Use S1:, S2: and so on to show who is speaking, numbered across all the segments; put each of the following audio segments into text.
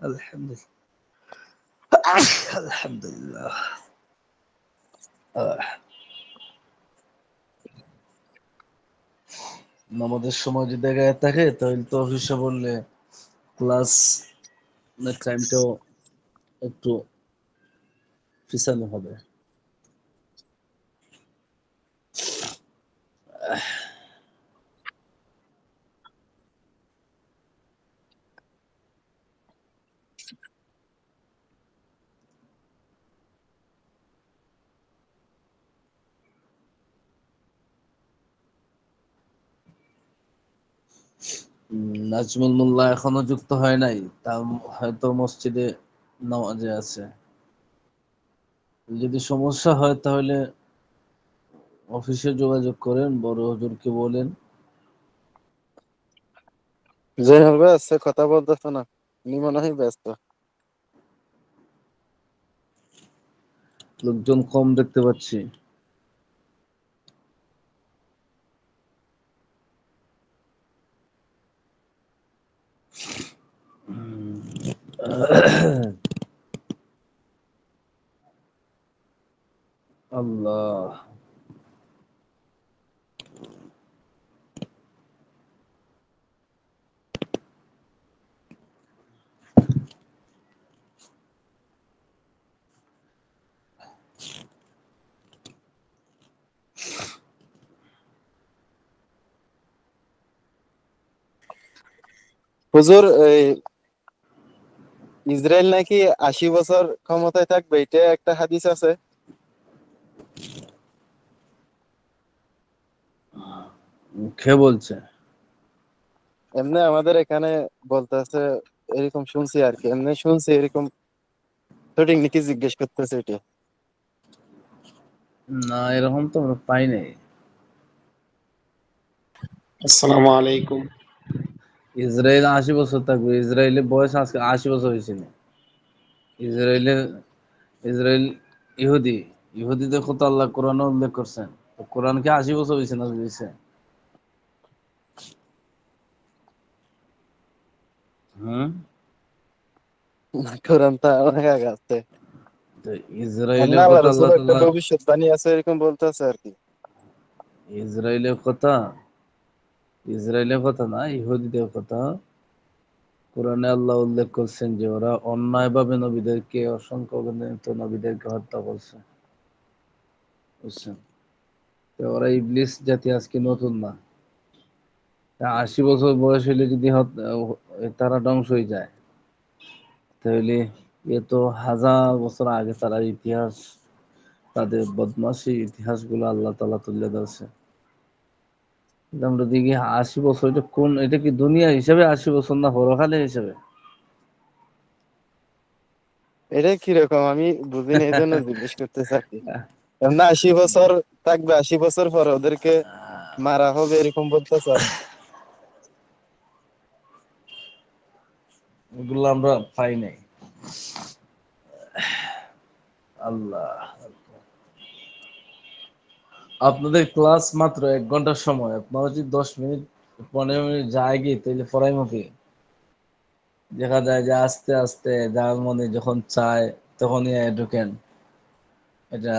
S1: আলহামদুলিল্লাহ। আলহামদুলিল্লাহ। নামাজের সময় যদি গায়ে থাকে তাহলে তো অফিসে বললে ক্লাস টাইমটাও একটু পিছানো হবে। নাজমুল মোল্লা এখনো যুক্ত হয় নাই, তা হয়তো মসজিদে নামাজে আছে। যদি সমস্যা হয় তাহলে অফিসে যোগাযোগ করেন, বড় হুজুরকে বলেন।
S2: জয়নাল ভাই আছে, কথা বলতেছে না, উনি মনে হয় ব্যস্ত।
S1: লোকজন কম দেখতে পাচ্ছি। আল্লাহ।
S2: হুজুর, ইসরায়েল নাকি 80 বছর ক্ষমতায় থাকবে, এটা একটা হাদিস আছে।
S1: কে বলছে?
S2: এমনি আমাদের এখানে বলতেছে, এরকম শুনছি আর কি, এমনি শুনছি এরকম। সঠিক নাকি জিজ্ঞেস করতেছে এটা।
S1: না, এরকম তো আমরা পাই নাই।
S3: আসসালামু আলাইকুম।
S1: ইসরায়েল 80 বছর থাকবে? ইসরায়েলের বয়স আজকে 80 বছর হয়েছে না। ইসরায়েলের ইসরায়েল ইহুদি। ইহুদিদের কথা আল্লাহ কোরআনে উল্লেখ করছেন। তো কোরআন কি 80 বছর হয়েছে না দিয়েছে? হুম।
S2: কোরআন তো অনেক আগে আছে।
S1: তো
S2: এমনি
S1: ইসরায়েলের
S2: আল্লাহ
S1: কথা
S2: রসুল
S1: আল্লাহ
S2: একটা
S1: তাআলা,
S2: ভবিষ্যৎবাণী আছে, এরকম বলতেছে আর কি।
S1: ইসরায়েলের কথা, ইসরায়েলের কথা না, ইহুদিদের কথা কোরআনে আল্লাহ উল্লেখ করছেন যে ওরা অন্যায়ভাবে নবীদেরকে, অসংখ্য অগণিত নবীদেরকে হত্যা করছে। বুঝছেন? তো ওরা ইবলিস জাতি আজকে নতুন না। তা 80 বছর বয়স হলে যদি তারা ধ্বংস হয়ে যায়, তাহলে এ তো হাজার বছর আগে তারা ইতিহাস, তাদের বদমাশি ইতিহাসগুলো আল্লাহ তাআলা তুলে ধরছে। কিন্তু আমরা দেখি 80 বছর, এটা কোন, এটা কি দুনিয়া হিসাবে 80 বছর না পরকালে হিসাবে?
S2: এটা কিরকম আমি বুঝিনি, এই জন্য জিজ্ঞেস করতেছে আর কি। এমনি 80 বছর থাকবে, 80 বছর পরে ওদেরকে মারা হবে, এরকম বলতেছে আর কি।
S1: এগুলো আমরা পাই নাই। আল্লাহ। আপনাদের ক্লাস মাত্র 1 ঘন্টার সময়, আপনারা যদি 10 মিনিট 15 মিনিট যায় গিয়ে তাহলে পড়াই মুখে দেখা যায় যে আস্তে আস্তে যার মনে যখন চায় তখনই ঢুকেন। এটা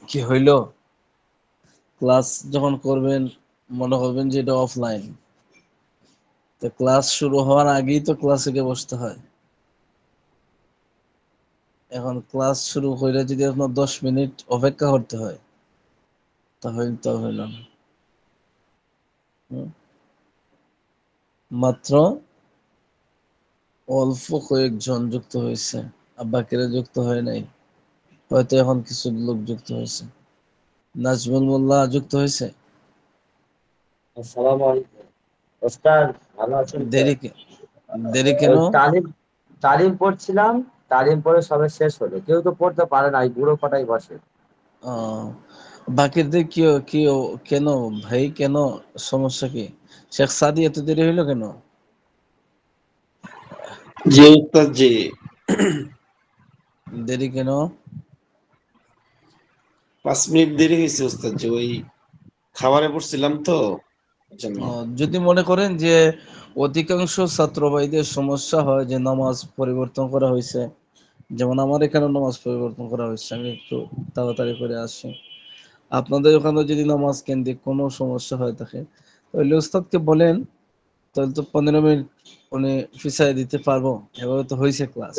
S1: কি হইল? ক্লাস যখন করবেন মনে করবেন যে এটা অফলাইন, তো ক্লাস শুরু হওয়ার আগেই তো ক্লাসে গিয়ে বসতে হয়। এখন ক্লাস শুরু হইলে যদি আপনার 10 মিনিট অপেক্ষা করতে হয়, তাহলে তো হইল না। হুম? মাত্র অল্প কয়েকজন যুক্ত হয়েছে, আর বাকিরা যুক্ত হয় নাই। হয়তো এখন কিছু লোক যুক্ত হয়েছে। নাজমুল মোল্লা যুক্ত হয়েছে।
S4: আসসালামু আলাইকুম ওস্তাদ, ভালো আছেন তো?
S1: দেরি দেরি কেন?
S4: ওই তালিম তালিম পড়ছিলাম, তালিম পড়ে সবে শেষ হলো। কেউ তো পড়তে পারে না, এই বুড়ো কটাই বসে।
S1: আহ, বাকিদের কি কি কেন ভাই, কেন সমস্যা কি? শেখ সাদি এত দেরি হইলো কেন?
S3: জি উস্তাদ জি।
S1: দেরি কেন?
S3: 5 মিনিট দেরি হয়েছে উস্তাদ জি, ওই খাবারে পড়ছিলাম তো, জন্য।
S1: যদি মনে করেন যে অধিকাংশ ছাত্র ভাইদের সমস্যা হয় যে নামাজ পরিবর্তন করা হয়েছে, যেমন আমার এখানে নামাজ পরিবর্তন করা হয়েছে, আমি একটু তাড়াতাড়ি করে আসি। আপনাদের ওখানে যদি নামাজ কেন্দ্রিক কোনো সমস্যা হয়ে থাকে তাহলে উস্তাদকে বলেন, তাহলে তো 15 মিনিট উনি ফিসাই দিতে পারবো। এভাবে তো হয়েছে ক্লাস।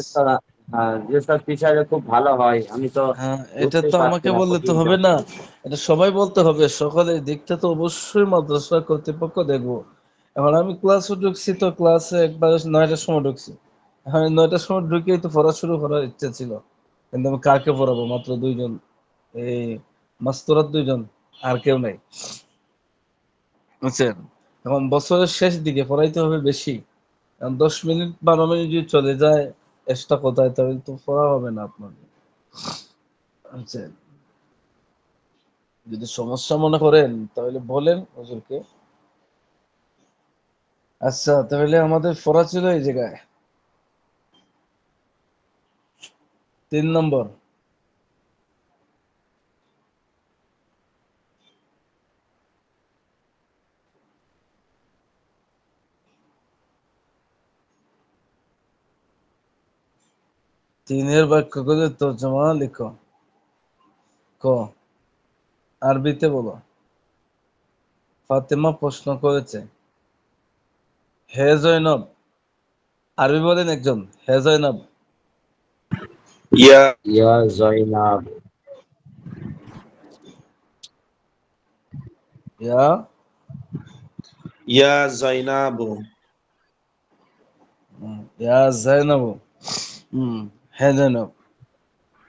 S4: যে সব টিচার খুব ভালো হয়, আমি তো
S1: হ্যাঁ, এটা
S4: বুঝতেই
S1: তো
S4: পারছি
S1: আমাকে
S4: না
S1: বললে তো
S4: কঠিন
S1: হবে না,
S4: ব্যাপার।
S1: এটা সবাই বলতে হবে। সকালের দিকটা তো অবশ্যই মাদ্রাসা কর্তৃপক্ষ দেখবো। এখন আমি ক্লাসে ঢুকছি, তো ক্লাসে একবার 9টার সময় ঢুকছি। এখন 9টার সময় ঢুকেই তো পড়া শুরু করার ইচ্ছা ছিল, কিন্তু আমি কাকে পড়াবো? মাত্র 2 জন, এই মাস্তরাত 2 জন, আর কেউ নাই, বুঝছেন? এখন বছরের শেষ দিকে পড়াইতে হবে বেশি। এখন 10 মিনিট 12 মিনিট যদি চলে যায় এক্সট্রা কোথায়, তাহলে তো পড়া হবে না আপনার, বুঝছেন? যদি সমস্যা মনে করেন তাহলে বলেন হুজুরকে। আচ্ছা, তাহলে আমাদের পড়া ছিল এই জায়গায় 3 নম্বর। তিনের বাক্যগুলোর তর্জমা লিখো। ক, আরবিতে বলো। ফাতেমা প্রশ্ন করেছে, হে জয়নব। আরবি বলেন একজন, হে জয়নব।
S3: ইয়া
S4: ইয়া জয়নাব।
S1: ইয়া,
S3: ইয়া জয়নাব।
S1: ইয়া জয়নব। হে জয়নব,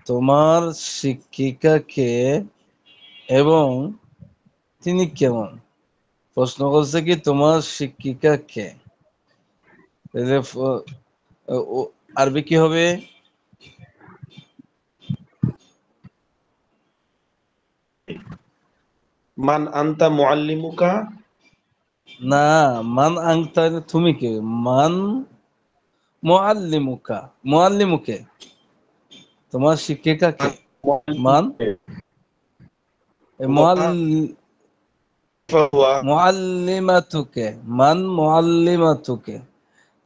S1: তোমার শিক্ষিকা কে এবং তিনি কেমন? প্রশ্ন করছে কি তোমার শিক্ষিকা কে। তাহলে আরবি কি হবে?
S3: মান আনতা মুআল্লিমুকা।
S1: না, মান আনতা তুমি কে, মান মুআল্লিমুকা, মুআল্লিমুকে, তোমার শিক্ষিকা কে। মান
S3: ফাহুয়া।
S1: মুআল্লিমাতুকে, মান মুআল্লিমাতুকে,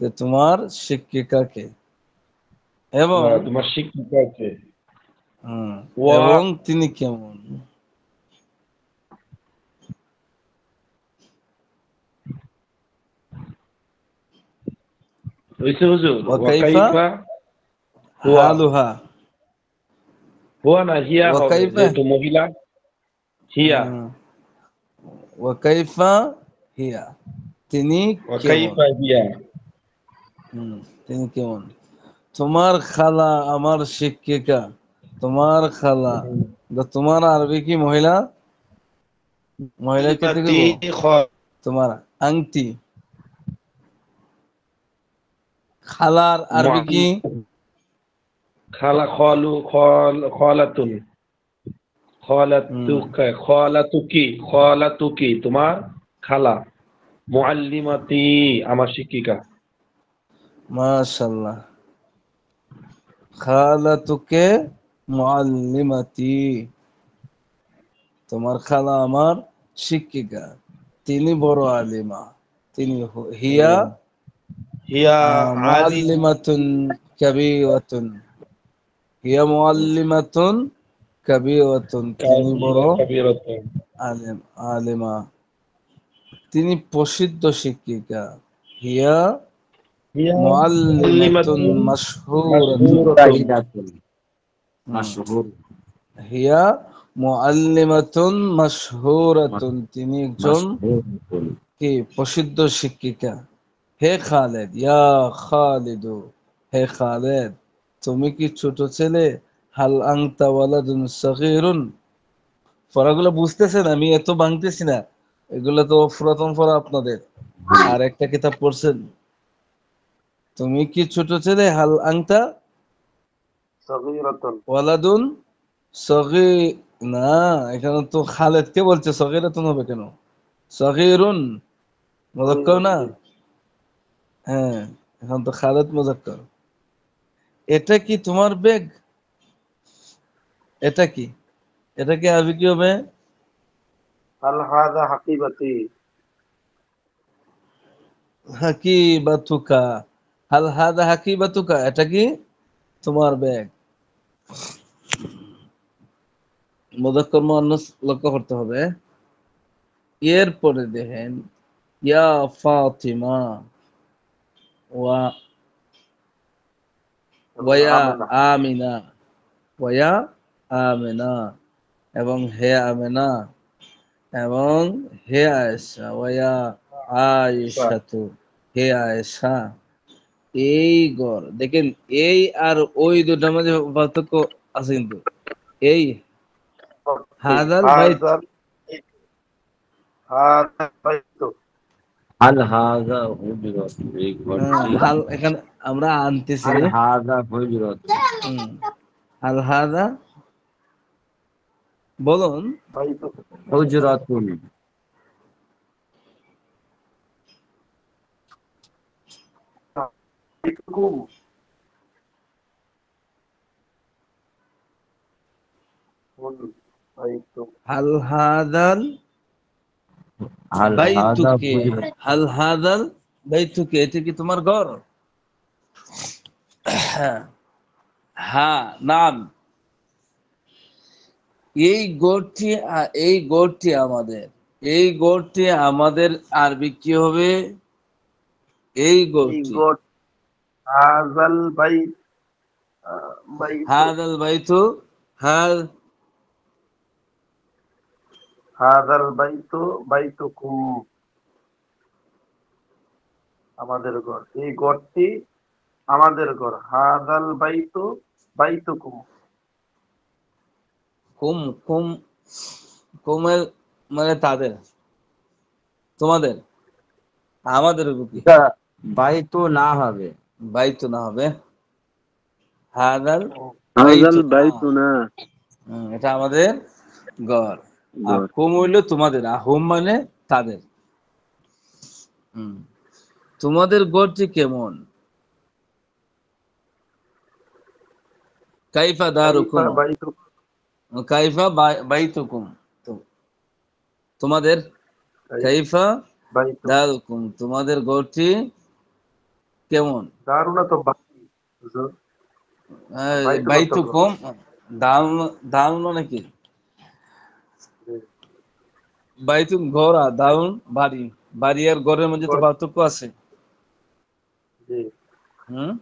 S1: যে তোমার শিক্ষিকা কে এবং
S3: তোমার শিক্ষিকা কে। ওয়া
S1: এবং তিনি কেমন।
S3: হইছে হুজুর। ওয়া
S1: ওয়াকাইফা
S3: কাইফা হুয়া।
S1: হালুহা,
S3: হুয়া না হিয়া হবে,
S1: ওয়াকাইফা,
S3: যেহেতু মহিলা। হিয়া।
S1: ওয়াকাইফা হিয়া, তিনি
S3: ওয়া
S1: কেমন।
S3: কাইফা হিয়া।
S1: তিনি কেমন। তোমার খালা আমার শিক্ষিকা, তোমার খালা, তোমার আরবি কি মহিলা, মহিলাকে
S3: কালিমাতি
S1: দেখব।
S3: খ।
S1: তোমার আংটি, খালার আরবি কি?
S3: খালা খলু খলাতুন।
S1: হুম,
S3: খলাতুকি তোমার খালা। মুআল্লিমাতি আমার শিক্ষিকা।
S1: মাশাআল্লাহ। খালাতুকে মুআল্লিমাতি, তোমার খালা আমার শিক্ষিকা, তিনি বড় আলিমা। তিনি হিয়া
S3: হিয়া আলিম।
S1: মুআল্লিমাতুন কাবীরাতুন, হিয়া মুআল্লিমাতুন কাবীরাতুন, তিনি বড়
S3: কাবীরাতুন।
S1: আলেম, আলেমা, তিনি প্রসিদ্ধ শিক্ষিকা। হিয়া
S3: হিয়া
S1: মুআল্লিমাতুন
S3: মুআল্লিমাতুন
S1: মাশহুরাতুন।
S3: মাশহুরাতুন।
S4: মুজাহিদাতুন।
S1: হুম,
S4: মাশহুর।
S1: হিয়া মুআল্লিমাতুন মাশহুরাতুন, তিনি একজন
S4: মাশহুর।
S1: কি প্রসিদ্ধ শিক্ষিকা। হে খালেদ, ইয়া খালিদু, হে খালেদ, তুমি কি ছোট ছেলে? হাল আংতা ওয়ালাদুন সগীরুন। পড়াগুলো বুঝতেছেন? আমি এত ভাঙতেছি না, এগুলো তো পুরাতন পড়া আপনাদের। আর একটা কিতাব পড়ছেন, তুমি কি ছোট ছেলে? হাল আংতা
S3: সগীরাতুন।
S1: ওয়ালাদুন সগী, না, এখানে তো খালেদকে বলছে, সগীরাতুন হবে কেন? সগীরুন মুযাক্কার না? হ্যাঁ, এখন তো খালেদ মুযাক্কার। এটা কি তোমার ব্যাগ? এটা কি, এটা কি আরবি কি হবে?
S3: হাল হাযা হাকিবাতি।
S1: হাকিবাতুকা, হাল হাদা হাকিবাতুকা, এটা কি তোমার ব্যাগ? মুযাক্কার মুআন্নাস লক্ষ্য করতে হবে। এরপরে দেখেন ইয়া ফাতিমা ওয়া ওয়া
S3: আমেনা।
S1: আমিনা, ওয়া আমিনা, এবং হে আমিনা, এবং হে আয়েশা, ওয়া আয়েশাতু, হে আয়েশা। এই গড় দেখেন, এই আর ওই দুটার মধ্যে পার্থক্য আছে কিন্তু। এই হাদাল বাইত,
S3: হাজাল হাজাল বাইতু।
S4: হাল হাজা হুজরত, এই ঘরটি।
S1: হাল এখানে আমরা আনতেছি।
S4: হাল হাজা হুজরত,
S1: হুম, হাল হাদা বলুন।
S3: বাইতু
S4: হুজরাতুন,
S3: বাইতুকুম। বাইতু।
S1: হাল হাদাল
S4: হাল হাজা
S1: বাইতুকে,
S4: হুজরত,
S1: হাল হাদাল বাইতুকে, এটা কি তোমার ঘর? হ্যাঁ, নাম। এই গড়টি এই গড়টি আমাদের, এই গড়টি আমাদের আরবি কি হবে? এই
S3: এই
S1: গড়টি
S3: গড হাজাল বাইত, বাইতু।
S1: হাদাল বাইতু, হাল
S3: হাজাল বাইতু বাইতুকুম, আমাদের ঘর। এই ঘরটি আমাদের ঘর। হাজাল বাইতু বাইতুকুম।
S1: কুম, কুম, কুমের মানে তাদের, তোমাদের, আমাদের কি
S4: এটা বাইতু না হবে।
S1: বাইতু না হবে? হাদাল
S2: হাজাল
S1: বাইতু না,
S2: বাইতুনা,
S1: এটা আমাদের ঘর। আর
S2: ঘর।
S1: কুম হইলো তোমাদের, আর হুম মানে তাদের। হুম, তোমাদের গড়টি কেমন? কাইফা
S3: কাইফা
S1: দারুকুম,
S3: বাইতু
S1: কাইফা বাইতুকুম, তোমাদের, কাইফা
S3: বাইতু।
S1: দারুকুম, তোমাদের ঘরটি কেমন?
S3: দারুনা তো বাড়ি, হুজুর। বাইতুনা তো ঘর।
S1: বাইতুকুম, দারুন, দারুন নাকি?
S3: জি,
S1: বাইতুন ঘর, আর
S3: বাইতু
S1: দারুন বাড়ি। বাড়ি আর ঘরের মধ্যে তো
S3: ঘর।
S1: পার্থক্য আছে।
S3: জি।
S1: হুম,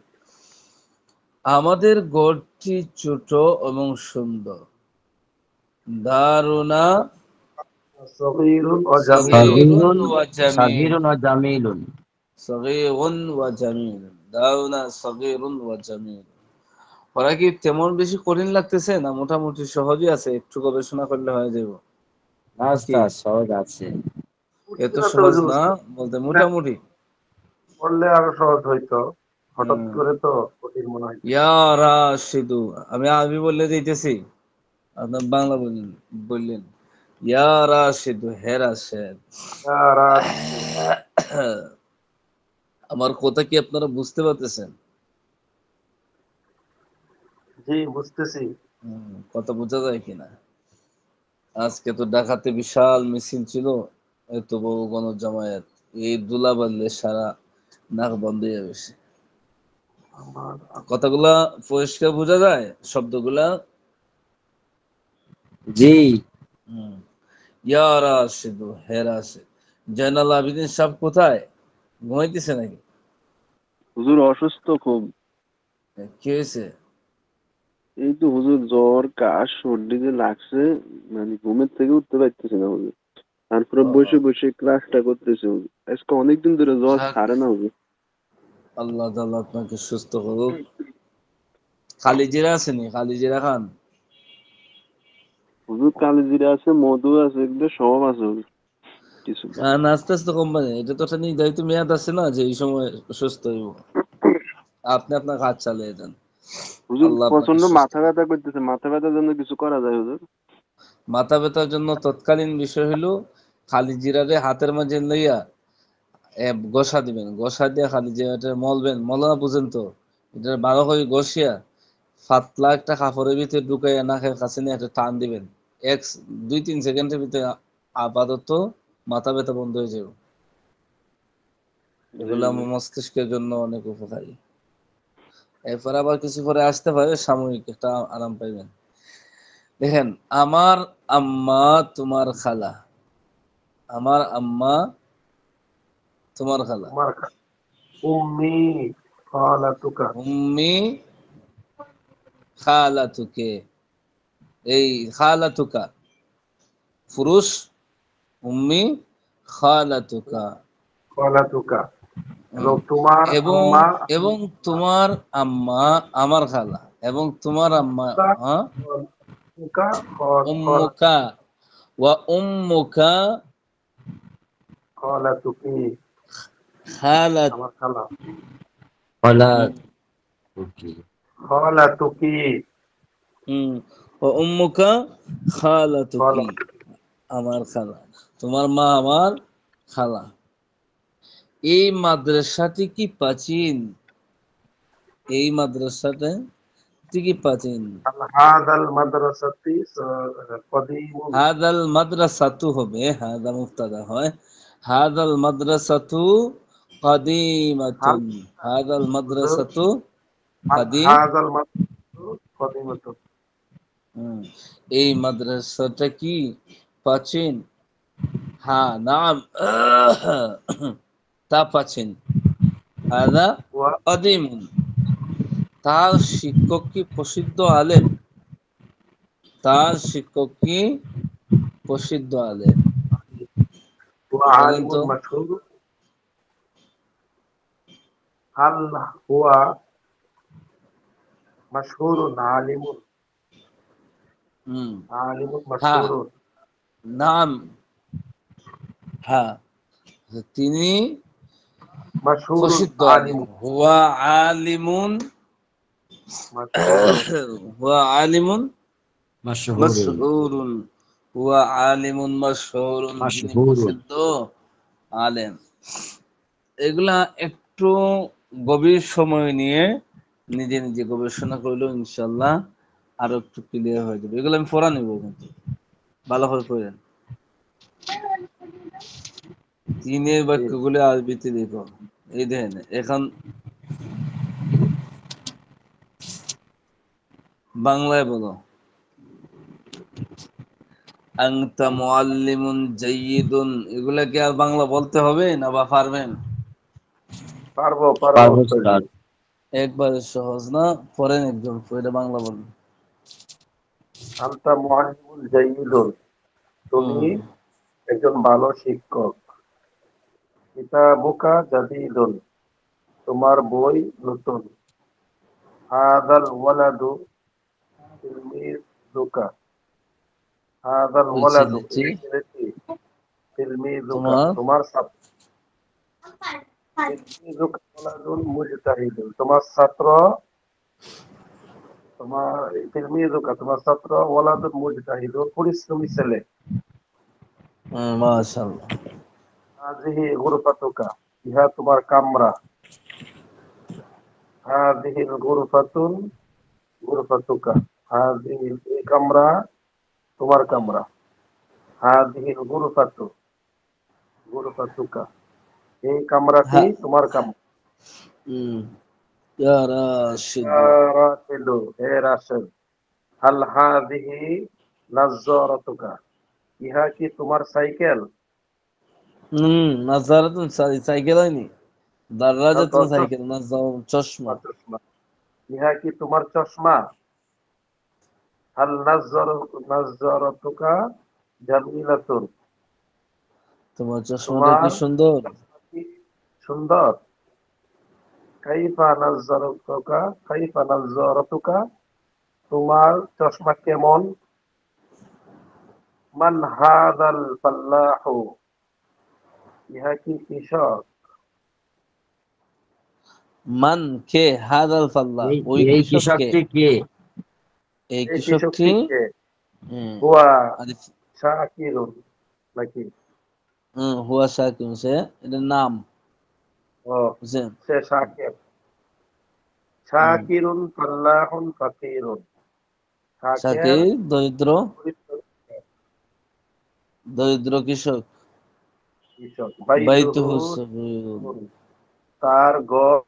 S1: আমাদের ঘরটি ছোট এবং সুন্দর। দারুনা
S3: সগীরুন ওয়া জামিলুন।
S1: সগীরুন
S4: সাগীরুন,
S1: ওয়া জামিল,
S4: সাগীরুন ও জামিলুন।
S1: সগীরুন ওয়া জামিল, দারুনা সগীরুন ওয়া জামিল। ওরা কি তেমন বেশি কঠিন লাগতেছে, না মোটামুটি সহজই আছে, একটু গবেষণা করলে হয়ে যাবে? কি
S4: রাস্তা সহজ আছে।
S1: এত
S3: কঠিন তো
S1: সহজ
S3: হুজুর,
S1: না বলতে, মোটামুটি।
S3: পড়লে আরো সহজ হইতো। হঠাৎ
S1: হুম,
S3: করে তো কঠিন মনে হইতেছে।
S1: ইয়া রাশিদু, আমি আরবি বললে দিতেছি, আপনার বাংলা বললেন, বললেন ইয়া রাশিদু, হে রাশেদ।
S3: ইয়া রাশিদু।
S1: আমার কথা কি আপনারা বুঝতে পারতেছেন?
S3: জি, বুঝতেছি।
S1: কথা বোঝা যায় কিনা? আজকে তো ঢাকাতে বিশাল মিছিল ছিল, এত বড় গণজামায়াত, এই দুলা বাদলে সারা নাক বন্ধ হয়ে গেছে।
S3: আমার
S1: কথাগুলা পরিষ্কার বোঝা যায়, শব্দগুলা?
S4: জি,
S1: হুম, ইয়া রাশিদু, হে রাশিদ। জয়নাল আবেদিন সাহেব কোথায়? ঘুমাইতেছে নাকি?
S2: হুজুর অসুস্থ খুব।
S1: কি হয়েছে?
S2: এই তো হুজুর জ্বর কাশ সর্দি যে লাগছে, মানে ঘুমের থেকে উঠতে পারতেছি না হুজুর। তারপরে
S1: ও,
S2: বসে বসে ক্লাসটা করতেছি হুজুর। আজকে অনেকদিন ধরে জ্বর
S1: যাক,
S2: ছাড়ে না হুজুর।
S1: আল্লাহ তাআলা আপনাকে সুস্থ করুক। খালি জিরা আসেনি, খালি জিরা খান।
S2: হুজুর কালিজিরা আছে, মধু আছে, এগুলো সব আছে হুজুর। কিছু না।
S1: খান আস্তে আস্তে কমবে, এটা তো একটা নির্ধারিত মেয়াদ আছে না, যে এই সময় সুস্থ হইব। আপনি আপনার কাজ চালিয়ে যান,
S2: হুজুর
S1: আল্লাহ আপনাকে
S2: প্রচন্ড
S1: সুস্থ
S2: মাথা
S1: করুন।
S2: ব্যথা করতেছে, মাথা ব্যথার জন্য কিছু করা যায় হুজুর?
S1: মাথা ব্যথার জন্য তৎকালীন বিষয় হইলো, খালি জিরারে হাতের মাঝে লইয়া ঘষা দিবেন, ঘষা দিয়ে খালি জিরাটা মলবেন, মলা বুঝেন তো, এটা ভালো করে ঘষিয়া পাতলা একটা কাপড়ের ভিতরে ঢুকাইয়া নাকের কাছে নিয়ে একটা টান দিবেন। 2-3 সেকেন্ডের ভিতরে আপাতত মাথা ব্যথা বন্ধ হয়ে যাবে। এগুলো আমার মস্তিষ্কের জন্য অনেক উপকারী। এরপর আবার কিছু পরে আসতে পারে, সাময়িক একটা আরাম পাইবেন। দেখেন, আমার আম্মা তোমার খালা, আমার আম্মা তোমার খালা,
S3: তোমার উম্মি খালাতুকা।
S1: উম্মি খালাতুকে, এই খালাতুকা পুরুষ, উম্মি খালাতুকা।
S3: খালাতুকা।
S1: হুম।
S3: এবং তোমার
S1: এবং
S3: আম্মা
S1: এবং তোমার আম্মা আমার খালা, এবং তোমার আম্মা, হ্যাঁ,
S3: খালাতুকা
S1: উম্মুকা ওয়া উম্মুকা
S3: খালাতুকি,
S1: খালাত,
S3: আমার খালা।
S4: ওয়ালা
S1: হুম,
S4: তুকি।
S3: খালাতুকি,
S1: হুম, ওয়া উম্মুকা খালাতুকি,
S3: খালা-
S1: আমার খালা, তোমার মা আমার খালা। এই মাদ্রাসাটি কি প্রাচীন? এই মাদ্রাসাটা কি প্রাচীন?
S3: হাদাল মাদ্রাসাতি কদিমুন।
S1: হাদাল মাদ্রাসাতু হবে, হাদা মুবতাদা হয়, হাদাল মাদ্রাসাতু
S3: হাল
S1: কাদিমাতুন, হাদাল মাদ্রাসাতু কাদিম।
S3: হাদাল মাদ্রাসাতু কদিমাতুন।
S1: হুম, এই মাদ্রাসাটা কি প্রাচীন? হ্যাঁ, নাম, তা প্রাচীন। হাদা
S3: ওয়া
S1: কাদিমুন, তার শিক্ষক কি প্রসিদ্ধ আলেম? তার শিক্ষক কি প্রসিদ্ধ আলেম?
S3: ওয়া
S1: বলেন তো।
S3: আলিমুন মাশহুর। হাল হুয়া মাশহুরুন আলিমুন।
S1: হুম,
S3: আলিমুন
S1: হ্যাঁ,
S3: মাশহুরুন।
S1: নাম, হ্যাঁ, তিনি
S3: মাশহুরুন
S1: প্রসিদ্ধ আলেম।
S3: আলিমুন
S1: হুয়া আলিমুন,
S3: মাশহুরুন।
S1: হুয়া আলিমুন
S4: মাশহুরুন।
S1: মাশহুরুন, হুয়া আলিমুন মাশহুরুন, তিনি
S4: মাশহুরুন।
S1: প্রসিদ্ধ আলেম। এগুলা একটু গভীর সময় নিয়ে নিজে নিজে গবেষণা করলেও ইনশাল্লাহ আরো একটু ক্লিয়ার হয়ে যাবে। এগুলো আমি পড়া নিব, কিন্তু ভালো করে পড়েন। চীনের বাক্যগুলো আরবিতে দেখো। এই দেখেন, এখন বাংলায় বলো। আনতা মুআল্লিমুন জাইয়িদুন, এগুলা কি আর বাংলা বলতে হবে না, বা পারবেন?
S3: পারবো পারবো
S4: পারবো
S3: উস্তাদজি।
S4: স্যার।
S1: একবারে সহজ না, পড়েন একদম, এটা বাংলা বলুন।
S3: আনতা মুআল্লিমুন জাইয়িদুন, তুমি
S1: হুম,
S3: একজন ভালো শিক্ষক। কিতাবুকা জাদীদুন, তোমার বই নতুন। হাদাল ওয়ালাদু তিলমিযুকা, হাদাল
S1: ওই
S3: ওয়ালাদু,
S1: ছেলেটি
S3: এই ছেলেটি তিলমিযুকা,
S1: তোমার।
S3: তোমার ছাত্র। তিলমিযুকা ওয়ালাদুন মুজতাহিদুন, তোমার ছাত্র। তোমার তিলমিযুকা, তোমার ছাত্র। ওয়ালাদুন মুজতাহিদুন, পরিশ্রমী ছেলে।
S1: মাশাআল্লাহ।
S3: হাযিহি গুরফাতুকা, ইহা তোমার কামরা। হাযিহি গুরফাতুন গুরফাতুকা, হাযিহি, এই কামরা তোমার কামরা। হাযিহি গুরফাতু গুরফাতুকা, এই কামরাটি
S1: হ্যাঁ,
S3: তোমার কামরা।
S1: হুম, ইয়া রাশিদু।
S3: রাশিদু, হে রাশেদ। হাল হাযিহি নাজ্জারাতুকা, ইহা কি তোমার সাইকেল?
S1: নাজারাতুন, সাইকেল হয়নি, দারাজাতুন
S3: চশমা,
S1: সাইকেল, নাজার চশমা।
S3: চশমা, ইহা কি তোমার চশমা? হাল নাজ্জারাতুকা জামিলাতুন,
S1: তোমার চশমাটা কি
S3: তোমার
S1: সুন্দর?
S3: চশমা কি সুন্দর? কাইফা নাজ্জারাতুকা, কাইফা নাজ্জারাতুকা, তোমার চশমা কেমন? মান হাদাল ফাল্লাহু, ইহা কি কৃষক?
S1: মান, কে? হাদাল ফাল্লাহ,
S4: এই
S1: ওই
S4: এই
S1: কৃষক কে?
S4: কৃষকটি কে?
S1: এই
S3: এই
S1: কৃষকটি,
S3: কৃষকটি কে?
S1: হুম,
S3: হুয়া
S1: আলিফ,
S3: শাকিরুন, নাকি?
S1: হুয়া শাকির, সে, এটার নাম,
S3: ও,
S1: বুঝছেন?
S3: সে শাকির।
S1: হুম,
S3: শাকিরুন ফাল্লাহুন ফাকিরুন, শাকির
S1: শাকির দরিদ্র,
S3: পরিশ্রমী
S1: দরিদ্র কৃষক।
S3: কৃষক। বাইতুহু
S1: বাইতুহু সগীর,
S3: সগীরুন, তার গড়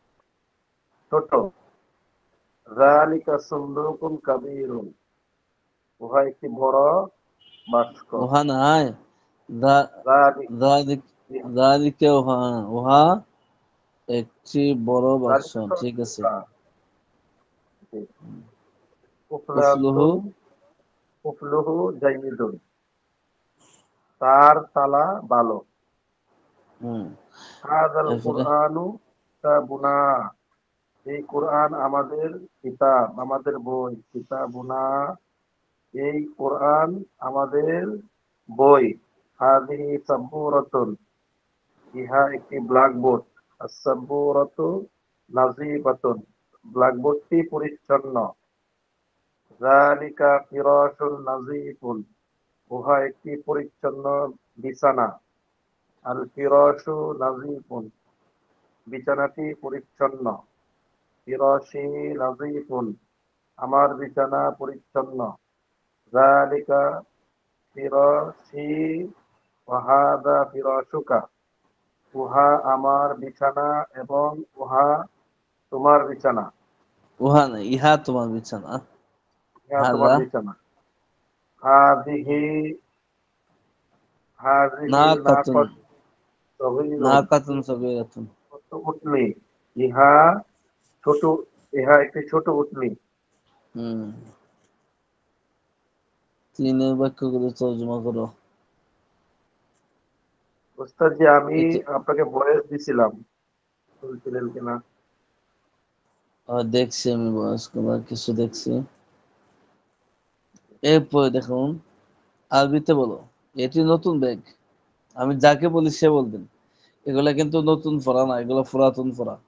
S3: ছোট। যালিকা সুন্দুকুন কাবীরুন, উহা একটি বড় বাক্স।
S1: উহা নাই, দা- দাদিক দাদিকে উহা, উহা একটি বড় বাক্স, ঠিক আছে। উফলুহু,
S3: উফলাতুন উফলুহু জাইদুন, তার তালা ভালো। হাযাল
S1: এরপরে
S3: কুরআনু কিতাবুনা, এই কোরআন আমাদের কিতাব, আমাদের বই। কিতাবুনা, এই কোরআন আমাদের বই। হাযিহি সাব্বুরাতুন, ইহা একটি ব্ল্যাকবোর্ড। আস-সাব্বুরাতু নাযীবাতুন, ব্ল্যাকবোর্ডটি পরিচ্ছন্ন। যালিকা ফিরাশুন নাযীফুন, উহা একটি পরিচ্ছন্ন বিছানা। আল ফিরাশু নাযীফুন, বিছানাটি পরিচ্ছন্ন। ফিরাশি নাযীফুন, আমার বিছানা পরিচ্ছন্ন। যালিকা ফিরাশি ওয়া হাযা ফিরাশুকা, উহা আমার বিছানা এবং উহা তোমার বিছানা।
S1: উহা নাই, ইহা তোমার বিছানা।
S3: ইহা তোমার
S1: হাদা
S3: বিছানা। হাযিহি হাযিহিল
S1: নাকাতুন,
S3: নাকাতু সগীরুন,
S1: নাকাতুন সগীরাতুন।
S3: ছোট উটনী। ইহা ছোট, ইহা একটি ছোট উটনী।
S1: হুম, তিনের বাক্যগুলো তর্জমা করো।
S3: ওস্তাদ জি, আমি
S1: এটা
S3: আপনাকে ভয়েস দিছিলাম, শুনছিলেন কিনা?
S1: দেখছি, আমি বয়স্করা কিছু দেখছি। এরপরে দেখুন, আরবিতে বলো। এটি নতুন ব্যাগ। আমি যাকে বলি সে বলবেন। এগুলা কিন্তু নতুন পড়া না, এগুলো পুরাতন পড়া।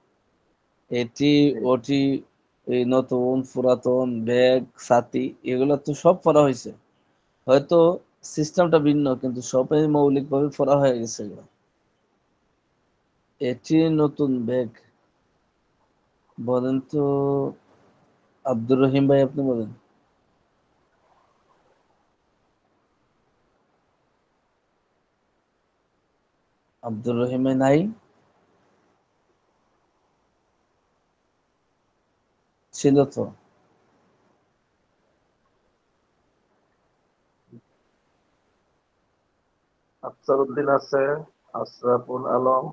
S1: এটি, ওটি, এই নতুন পুরাতন, ব্যাগ, ছাতি, এগুলো তো সব পড়া হয়েছে। হয়তো সিস্টেমটা ভিন্ন, কিন্তু সবই মৌলিকভাবে পড়া হয়ে গেছে এগুলো। এটি নতুন ব্যাগ। বলেন তো, আব্দুর রহিম ভাই, আপনি বলেন। আব্দুর রহিম ভাই নাই, ছিল তো।
S3: আফসারউদ্দিন আছে, আশরাফুল আলম,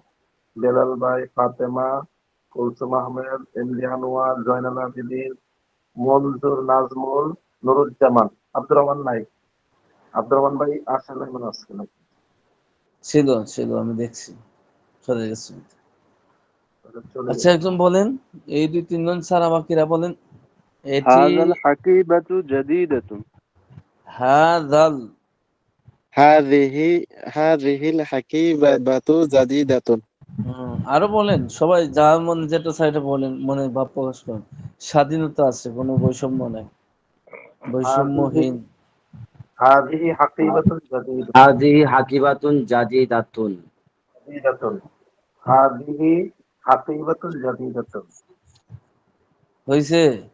S3: বেলাল ভাই, ফাতেমা, কুলসুম আহমেদ, এমডি আনোয়ার, জয়নাল আবেদিন, মনজুর, নাজমুল, নুরুজ্জামান। আব্দুর রহমান নাই। আব্দুর রহমান ভাই আসেন নাই মনে হচ্ছে নাকি?
S1: ছিল, ছিল, আমি দেখছি, চলে গেছে।
S3: চলে
S1: আচ্ছা,
S3: গেছে।
S1: একজন বলেন, এই দুই তিনজন স্যার আমাকে এরা বলেন। এটি
S5: هذا الحقيبة جديدة.
S1: হাদাল,
S2: هذه الحقيبة جديدة.
S1: আরো বলেন সবাই, যার মনে যেটা সাইডে বলেন, মনে ভাব প্রকাশ করেন। স্বাধীনতা আছে, কোনো বৈষম্য নাই,
S3: হাদিহি
S1: বৈষম্যহীন।
S3: হাদিহি হাকিবাতুন জাদীদুন,
S4: হাযিহি হাকিবাতুন জাদীদাতুন।
S3: জাদীদাতুন। হাদিহি হাকিবাতুন জাদীদাতুন।
S1: হয়েছে।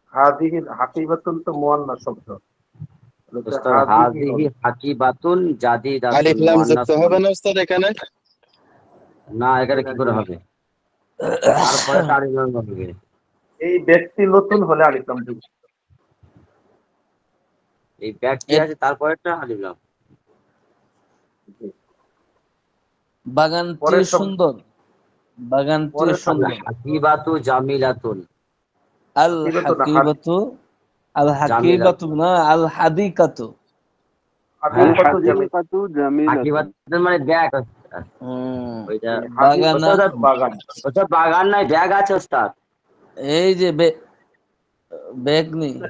S3: হাদিহি হাকিবাতুন তো মুয়ান্নাস শব্দ, এটা
S4: উস্তাদ,
S3: হাদিহি
S4: হাযিহি
S3: হবে।
S4: হাকিবাতুন জাদীদাতুন
S2: আলিফ লাম
S4: মুয়ান্নাস
S2: যুক্ত
S4: হবে।
S2: হবে না উস্তাদ এখানে?
S4: না, এখানে কি করে হবে? তারপরে তারিখ হবে।
S3: এই ব্যক্তি নতুন হলে আলিফ লাম যুক্ত।
S4: এই ব্যক্তি আছে, তারপরেরটা আলিফ লাম।
S1: বাগানটি
S3: পরের শব্দ,
S1: সুন্দর, বাগানটি
S3: পরের
S4: আল
S3: শব্দ
S1: সুন্দর।
S4: হাকিবাতু জামিলাতুন।
S1: আল
S3: হাকিবাতুন
S1: হাকিবাতু, আল হাকিবাতু
S4: জামিলাতুন।
S1: না, আল হাদিকাতু। হ্যাঁ,
S3: হাদিকাতু জামিল।
S5: الحديقة جميلة.
S4: হাকিবাতুন মানে ব্যাগ। ওইটা
S1: বাগানা,
S3: হাদিকাতু বাগান।
S4: ওস্তাদ বাগান নাই, ব্যাগ আছে ওস্তাদ।
S1: এই যে ব্যাগ নেই।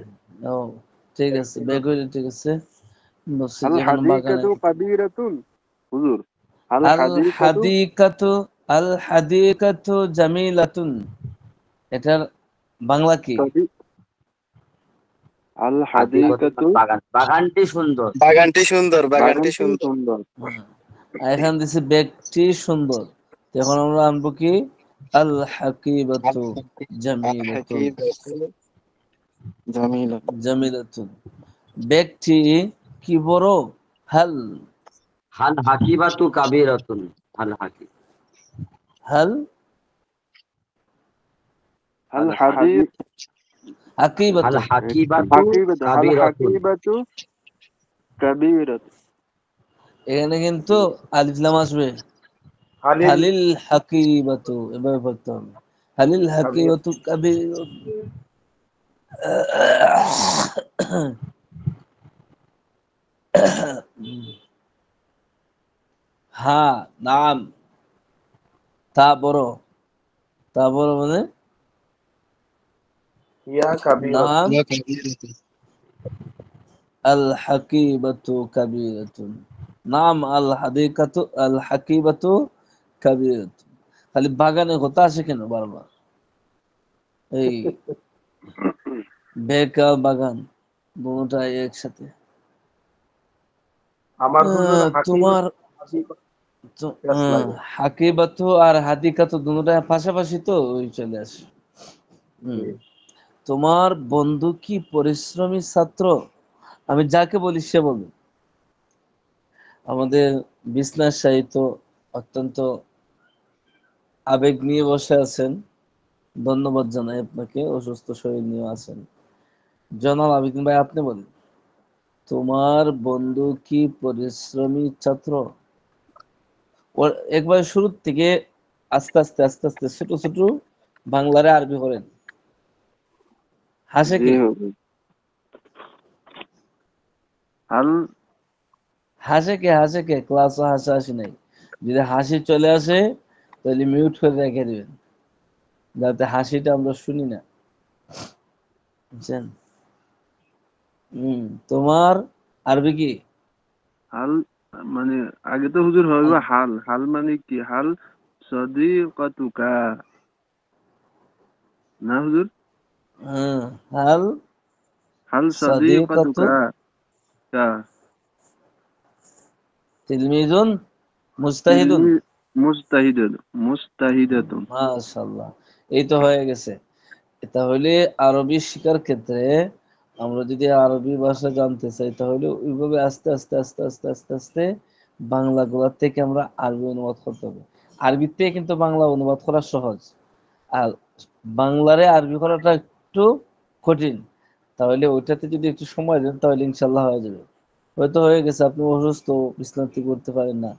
S1: ও, ঠিক আছে, ব্যাগ হইলে ঠিক আছে। বলছি যে এখানে বাগানে।
S5: الحديقة كبيرة. حضور.
S1: আল
S5: الحديقة
S1: হাদিকাতু, আল হাদিকাতু জামিলাতুন, এটার বাংলা কি?
S5: كبيرة.
S4: হাদিকাতুন
S5: الحديقة
S4: বাগান, বাগানটি সুন্দর।
S2: বাগানটি সুন্দর, বাগানটি
S5: বাগানটি
S2: সুন্দর।
S5: সুন্দর।
S1: হুম। আর এখানে দিছে ব্যক্তি সুন্দর। তো এখন আমরা আনবো কি? আল হাকিবাতু জামিলাতুন,
S2: الحقيبة جميلة.
S1: জামিলাতুন। ব্যক্তি কি বড়? হাল
S4: হাল হাকিবাতু কাবীরাতুন। হাল হাকি
S1: হাল
S5: هل حديقة
S1: হাকিবাতু
S4: আল হাকিবাতু
S5: هل
S4: কাবীরাতুন।
S5: حقيبة كبيرة
S1: এখানে কিন্তু আলিফ লাম আসবে।
S3: হালিল
S1: হালিল হাকিবাতু এভাবে পড়তে হবে। হালিল
S3: কাবির
S1: হাকিবাতু কাবীর। হ্যাঁ নাম তা বড় মানে
S3: ইয়া কাবিরত
S1: নাম
S2: ইয়া কাবীরাতুন।
S1: আল হাকিবাতু কাবীরাতুন। নাম আল হাকিবাতু কাবীরাতুন। খালি বাগানে কথা আসে কেন বারবার? এই বেকা বাগান দুটাই একসাথে।
S3: আমার হুজুর হাকিম
S1: তোমার
S3: হাকিকত পেশ
S1: হ্যাঁ,
S3: লাগে।
S1: হাকিবাতু আর হাদিকাতু দুটোটা পাশাপাশি তো ওই চলে আসে।
S3: জি।
S1: তোমার বন্ধু কি পরিশ্রমী ছাত্র? আমি যাকে বলি সে বলবে। আমাদের বিসনাস সাহিত্য অত্যন্ত আবেগ নিয়ে বসে আছেন। ধন্যবাদ জানাই আপনাকে, অসুস্থ শরীর নিয়ে আছেন। জনাব আবিদিন ভাই আপনি বলেন, তোমার বন্ধু কি পরিশ্রমী ছাত্র? ওর একবার শুরু থেকে আস্তে আস্তে আস্তে আস্তে ছোট ছোট বাংলারে আরবি করেন। হাসে
S5: জি
S1: কে?
S5: হুজুর هل
S1: হাসে কে ক্লাসে হাসাহাসি নাই। যদি হাসি চলে আসে তাহলে মিউট করে রেখে দিবেন, যাতে হাসিটা আমরা শুনি না, বুঝছেন? তোমার আরবি কি?
S5: হাল মানে আগে তো হুজুর হইব হাল হাল মানে কি হাল সদিকাতুকা না হুজুর
S1: হ্যাঁ, হাল
S5: হাল
S1: সাদিকাতু
S5: সদিকাতুকা কা
S1: তিলমিজুন মুজতাহিদুন।
S5: তিলমি মুস্তাহিদাতুন
S1: মাশাআল্লাহ, এই তো হয়ে গেছে। তাহলে আরবি শিখার ক্ষেত্রে আমরা যদি আরবি ভাষা জানতে চাই তাহলে ওইভাবে আস্তে আস্তে আস্তে আস্তে আস্তে আস্তে বাংলা গুলার থেকে আমরা আরবি অনুবাদ করতে হবে। আরবির থেকে কিন্তু বাংলা অনুবাদ করা সহজ, আর বাংলারে আরবি করাটা একটু কঠিন। তাহলে ওইটাতে যদি একটু সময় দেন তাহলে ইনশাল্লাহ হয়ে যাবে। হয়তো হয়ে গেছে, আপনি অসুস্থ, বিশ্রান্তি করতে পারেন না,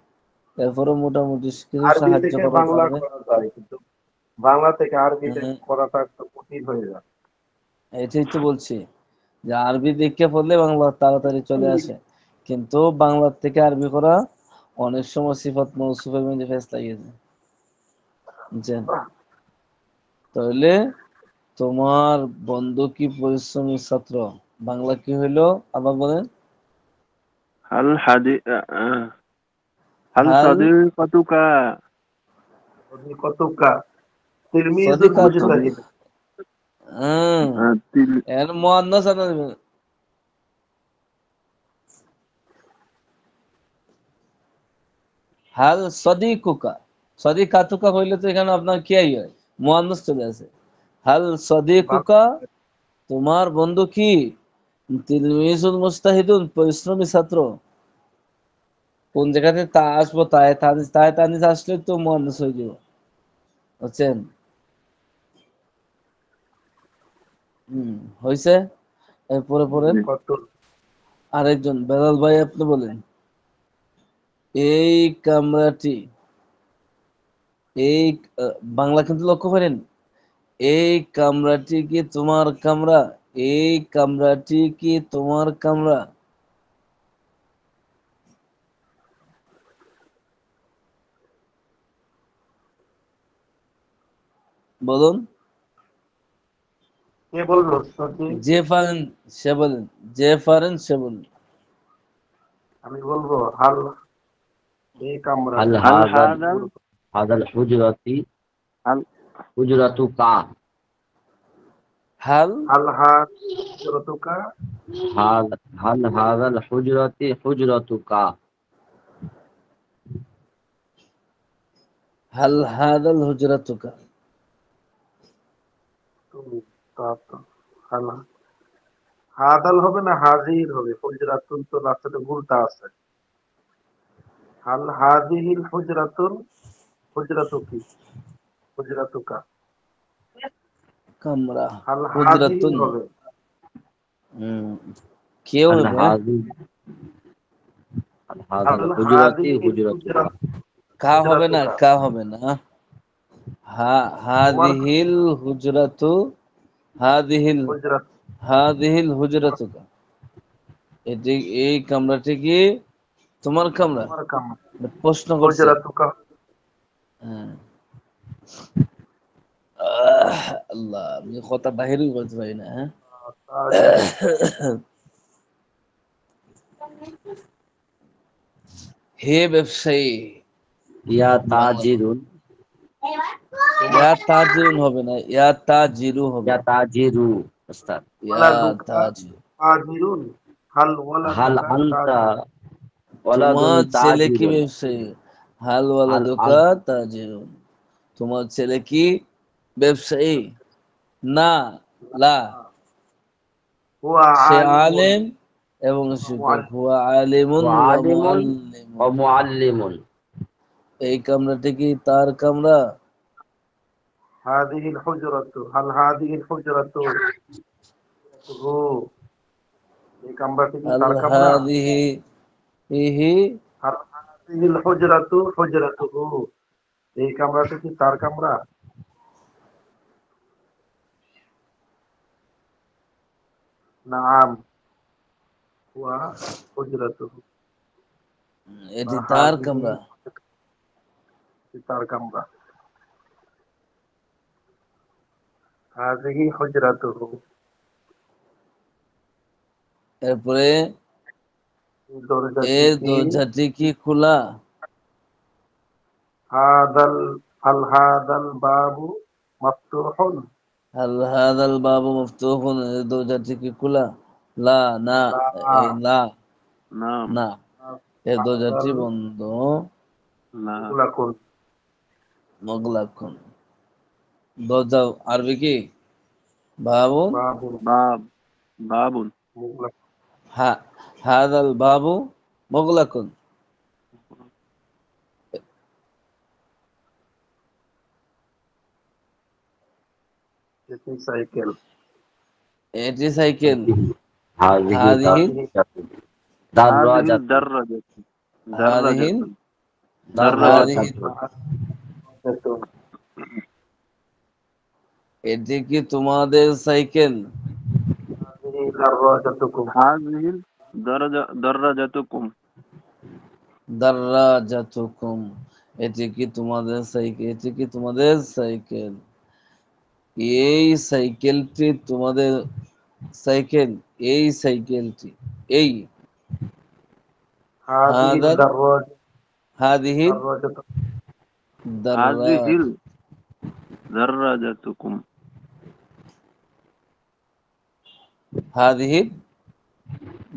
S1: এরপরও মোটামুটি কিছু
S3: আরবি
S1: সাহায্য
S3: থেকে
S1: করার
S3: বাংলা
S1: কারণে
S3: করা যায়, কিন্তু বাংলা থেকে আরবিতে
S1: হ্যাঁ,
S3: করাটা একটু কঠিন হয়ে যায়।
S1: এটাই তো বলছি যে আরবি দেখে পড়লে বাংলা তাড়াতাড়ি চলে আসে, কিন্তু বাংলার থেকে আরবি করা অনেক সময় সিফাত মৌসুফের মধ্যে ফেস লাগিয়েছে, বুঝছেন? তাহলে তোমার বন্ধু কি পরিশ্রমী ছাত্র, বাংলা কি হইলো আবার বলেন?
S5: হাল হাদি হাল
S1: হাল
S5: সদিকাতুকা
S3: কতকা তিলমিজুল
S1: সদিকাতু
S3: মুজতাহিদ।
S1: হম
S5: তিল
S1: এর মুয়ান্নাস আনা দিবেন। হাল সদিকুকা, সদিকাতুকা হইলে তো এখানে আপনার কি হয়, মুয়ান্নাস চলে আসে। হাল সদিকুকা, তোমার বন্ধু কি তিলমিজুল মুস্তাহিদুন পরিশ্রমী ছাত্র? কোন জায়গাতে তা আসবো, তাই তানিস আসলে তো মুয়ান্নাস হয়ে যাবে, বুঝছেন? হইছে। এরপরে পড়েন
S3: কত
S1: আরেকজন বেলাল ভাই, আপনি বলেন, এই কামরাটি, এই বাংলা কিন্তু লক্ষ্য করেন, এই কামরাটি কি তোমার কামরা? এই কামরাটি কি তোমার কামরা? বলুন।
S3: কে বললো সত্যি?
S1: যে পারেন সে বলেন, যে পারেন সে বলেন।
S3: আমি বলবো হাল এই
S4: হাল
S3: কামরাতে
S5: হাল
S4: হাদাল
S5: হাদাল
S4: হাদাল হুজরাতি
S5: হাল
S4: হুজরাতুকা।
S1: হাল
S3: হাল হাত জরতুকা
S4: হাল হাল হাদাল হুজরাতি হুজরাতুকা।
S1: হাল হাদাল হুজরাতুকা।
S3: তুমি হাল হাদাল হবে না হাজির হবে, হুজরাতুন তো রাস্তাতে ভুলটা আছে। হাল হাজিহিল হুজরাতুন হুজরাতুকি, হুজরাতুকা।
S1: কামরা
S3: হাল হাদিহিল
S1: হুজরাতুন।
S3: হবে।
S1: হুম, কেউ
S4: আল
S1: হবে
S4: হাজি আল হাজি
S3: হাল
S4: হুজুরাতি
S3: হাদিহিল
S4: হুজুরাতুকা।
S3: হুজরাত,
S1: কা হবে না,
S3: হুজরাতুকা।
S1: কা হবে না।
S3: তোমার
S1: হাদিহিল হুজরাতু, হাদিহিল
S3: হুজরাত,
S1: হাদিহিল হুজরাতুকা। এটি, এই কামরাটি কি তোমার কামরা?
S3: তোমার কামরা।
S1: প্রশ্ন করছে।
S3: হুজরাতুকা।
S1: হ্যাঁ। আল্লাহ, আমি কথা বাহিরই বলতে পারি না। হ্যাঁ।
S3: তাজির,
S1: হে ব্যবসায়ী,
S4: ইয়া
S1: বাংলা বল।
S4: তাজিরুন,
S3: তোমার
S1: ইয়া তাজিরুন হবে না, ইয়া তাজিরু হবে।
S4: ইয়া তাজিরু। উস্তাদ,
S1: ইয়া
S3: ওয়ালাদুকা
S1: তাজিরু।
S3: তাজিরুন, হাল
S4: হাল
S3: ওয়ালাদুকা
S4: আনতা
S3: তাজির,
S4: ওয়ালাদুন
S1: তোমার ছেলে কি
S4: তাজিরুন।
S1: ব্যবসায়ী? হাল
S4: হাল
S1: ওয়ালাদুকা তাজিরুন। তোমার ছেলে কি ব্যবসায়ী? না, লা।
S3: হুয়া
S1: সে
S3: আলিমুন
S1: আলেম এবং
S3: ওয়া
S1: শিক্ষক।
S3: মুআল্লিম।
S1: হুয়া আলিমুন
S4: ওয়া
S1: ওয়া
S4: আলিমুন
S1: মুআল্লিমুন।
S4: ওয়া মুআল্লিমুন।
S1: এই কামরাটি কি তার কামরা?
S3: হাদিহিল হুজরাতু, হাল হাদিহিল হুজরাতু হু, এই কামরাটি কি
S1: আল
S3: তার কামরা?
S1: হাদিহি ইহি
S3: হাল হাদিহিল হুজরাতু হুজরাতুহু, এই কামরাটি কি তার কামরা? নাম, হুয়া হুজরাতুহু,
S1: এটি তার
S3: হাদিহি
S1: কামরা।
S3: তার কামরা। হাদিহি হুজরাতুহু,
S1: এরপরে
S3: এই দরজাটি
S1: এর
S3: কি?
S1: দরজাটি কি খোলা?
S3: হাদাল, হাল হাদাল বাবু মাফতুহুন,
S1: হাল হাদাল বাবু মফতুহুন। এর দরজাটি কি খোলা? লা, না।
S3: লা,
S1: এই লা,
S5: নাম,
S1: না। এর দরজাটি
S3: হাদাল
S1: বন্ধ।
S5: না,
S3: মুগলাকুন,
S1: মগলাক্ষণ। দরজা আরবি কি? বাবুন।
S3: বাবু
S5: বাব, বাবুন,
S3: মুগলাক।
S1: হা, হাদাল বাবু মগলাক্ষণ।
S3: এটি সাইকেল।
S1: এটি সাইকেল।
S4: হাযিহি
S1: হাদিহি
S3: হাদিহি
S5: হাযিহিল
S4: দাররাজাতুন,
S5: দাররাজাতু,
S1: হাদিহিন
S5: দাররাজাতুন, দাররাজাতুন।
S1: হাদিহি
S3: দারজাতুন,
S1: এটি কি তোমাদের সাইকেল?
S3: হাদিহি দারজাতুকুম,
S5: হাযিহিল দাররাজাতুকুম।
S1: দাররাজাতুকুম। এটি কি তোমাদের সাইকেল? এটি কি তোমাদের সাইকেল? এই সাইকেলটি তোমাদের সাইকেল? এই সাইকেলটি, এই
S3: হাদিহি
S1: হাদাল হাদিহিল
S3: দারজাতুকুম,
S1: দাররা
S5: হাযিহিল দাররাজাতুকুম।
S1: হাদিহিল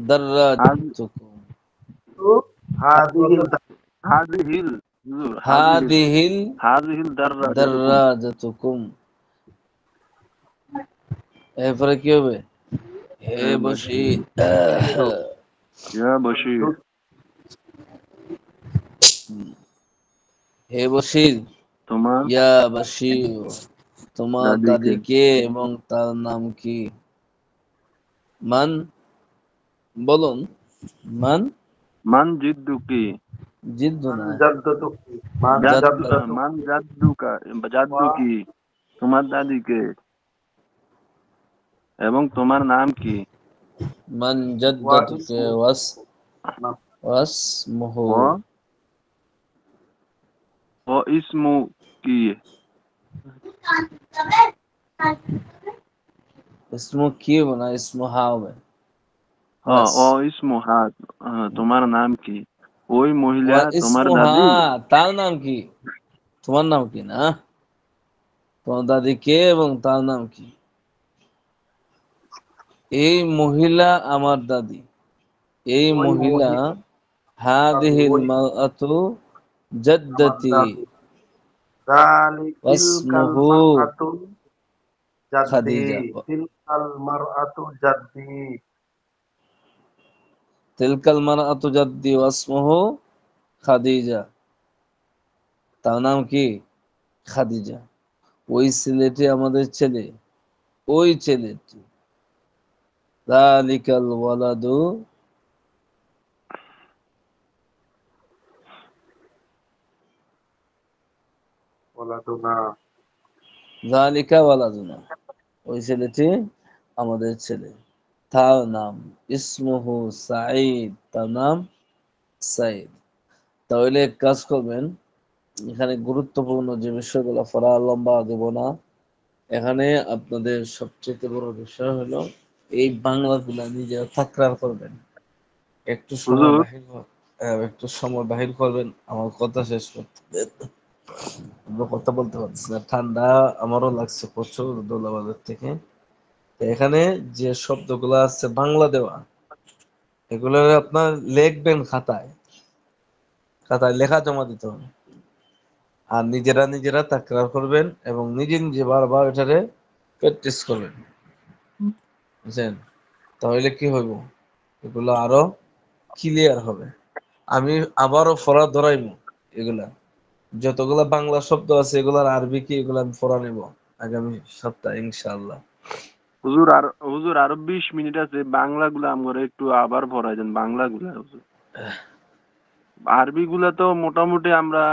S1: দাররাজাতুকুম।
S3: হাদিহি
S5: হাযিহিল, হুজুর, হাযিহিল,
S1: হাদিহিল
S5: হাযিহিল দাররাজাতুকুম।
S1: দাররাজাতুকুম। এরপরে কি হবে? হে বসি,
S3: দারজাতুকুম,
S5: ইয়া বশীর,
S1: হে বসির।
S5: তোমার
S1: ইয়া বসির। তোমার
S5: দাদিকে।
S1: দাদি কে এবং তার নাম কি? মান, বলুন। মান
S5: মান জিদ্দুকি,
S1: জিদ্দু
S3: মান
S1: না,
S3: জাদ্দাতুকি, মান
S5: মান
S3: জাদ্দাতুকি,
S5: জাদ্দুকা,
S3: ওয়া
S5: জাদ্দুকি, তোমার দাদিকে, এবং তোমার নাম কি?
S1: মান
S3: ওয়া
S1: জাদ্দাতুকে
S3: ইসমু,
S1: ওয়াসমুহু।
S5: ও ও ইসমু কি?
S1: ইসমু কি হবে না, ইসমু হা হবে।
S5: হ্যাঁ,
S1: বাস।
S5: ও ইসমু হাত, তোমার নাম কি? ওই মহিলা
S1: ওয়া
S5: তোমার
S1: ইসমু হা,
S5: দাদি?
S1: তার নাম কি? তোমার নাম কি না? তোমার দাদি কে এবং তার নাম কি? এই মহিলা আমার দাদি। এই
S3: ওই
S1: মহিলা
S3: মহিলা দাদি,
S1: হাদিহিল
S3: ওই
S1: মারআতু
S3: আমার
S1: জাদ্দাতি
S3: দাদি। তিলকাল
S1: ওয়াসমুহু
S3: মারআতু জাদ্দি,
S1: খাদিজা।
S3: তিলকাল মারআতু জাদ্দি,
S1: তিলকাল মারআতু জাদ্দি ওয়াসমুহু খাদিজা। তার নাম কি? খাদিজা। ওই ছেলেটি আমাদের ছেলে, ওই ছেলেটি। যালিকাল ওয়ালাদু,
S3: ওয়ালাদুনা।
S1: যালিকা ওয়ালাদুনা, ওই ছেলেটি আমাদের ছেলে। তার নাম ইসমুহু সাঈদ, তার নাম সাঈদ। তাহলে এক কাজ করবেন, এখানে গুরুত্বপূর্ণ যে বিষয়গুলো পড়া লম্বা দেব না, এখানে আপনাদের সবচেয়ে বড় বিষয় হলো এই বাংলাগুলা নিজেরা তাকরার করবেন। একটু সময়
S5: হুজুর
S1: বাহির একটু সময় বাহির করবেন, আমার কথা শেষ করতে দেন। আমরা কথা বলতে পারছি না, ঠান্ডা আমারও লাগছে প্রচুর দোলাবাজার থেকে। তো এখানে যে শব্দগুলো আছে বাংলা দেওয়া, এগুলো আপনার লিখবেন খাতায়, খাতায় লেখা জমা দিতে হবে। আর নিজেরা নিজেরা তাকরার করবেন এবং নিজে নিজে বারবার এটারে প্র্যাকটিস করবেন, বুঝছেন? তাহলে কি হইব, এগুলো আরো ক্লিয়ার হবে। আমি আবারও পড়া ধরাইবো, এগুলা যতগুলা বাংলা শব্দ আছে এগুলার আরবি কি, এগুলা আমি পড়া নেব আগামী সপ্তাহে ইনশাআল্লাহ।
S5: হুজুর আরো 20 মিনিট আছে, বাংলা গুলা আমরা একটু আবার পড়াই দেন বাংলা গুলা হুজুর। আরবি গুলা তো মোটামুটি আমরা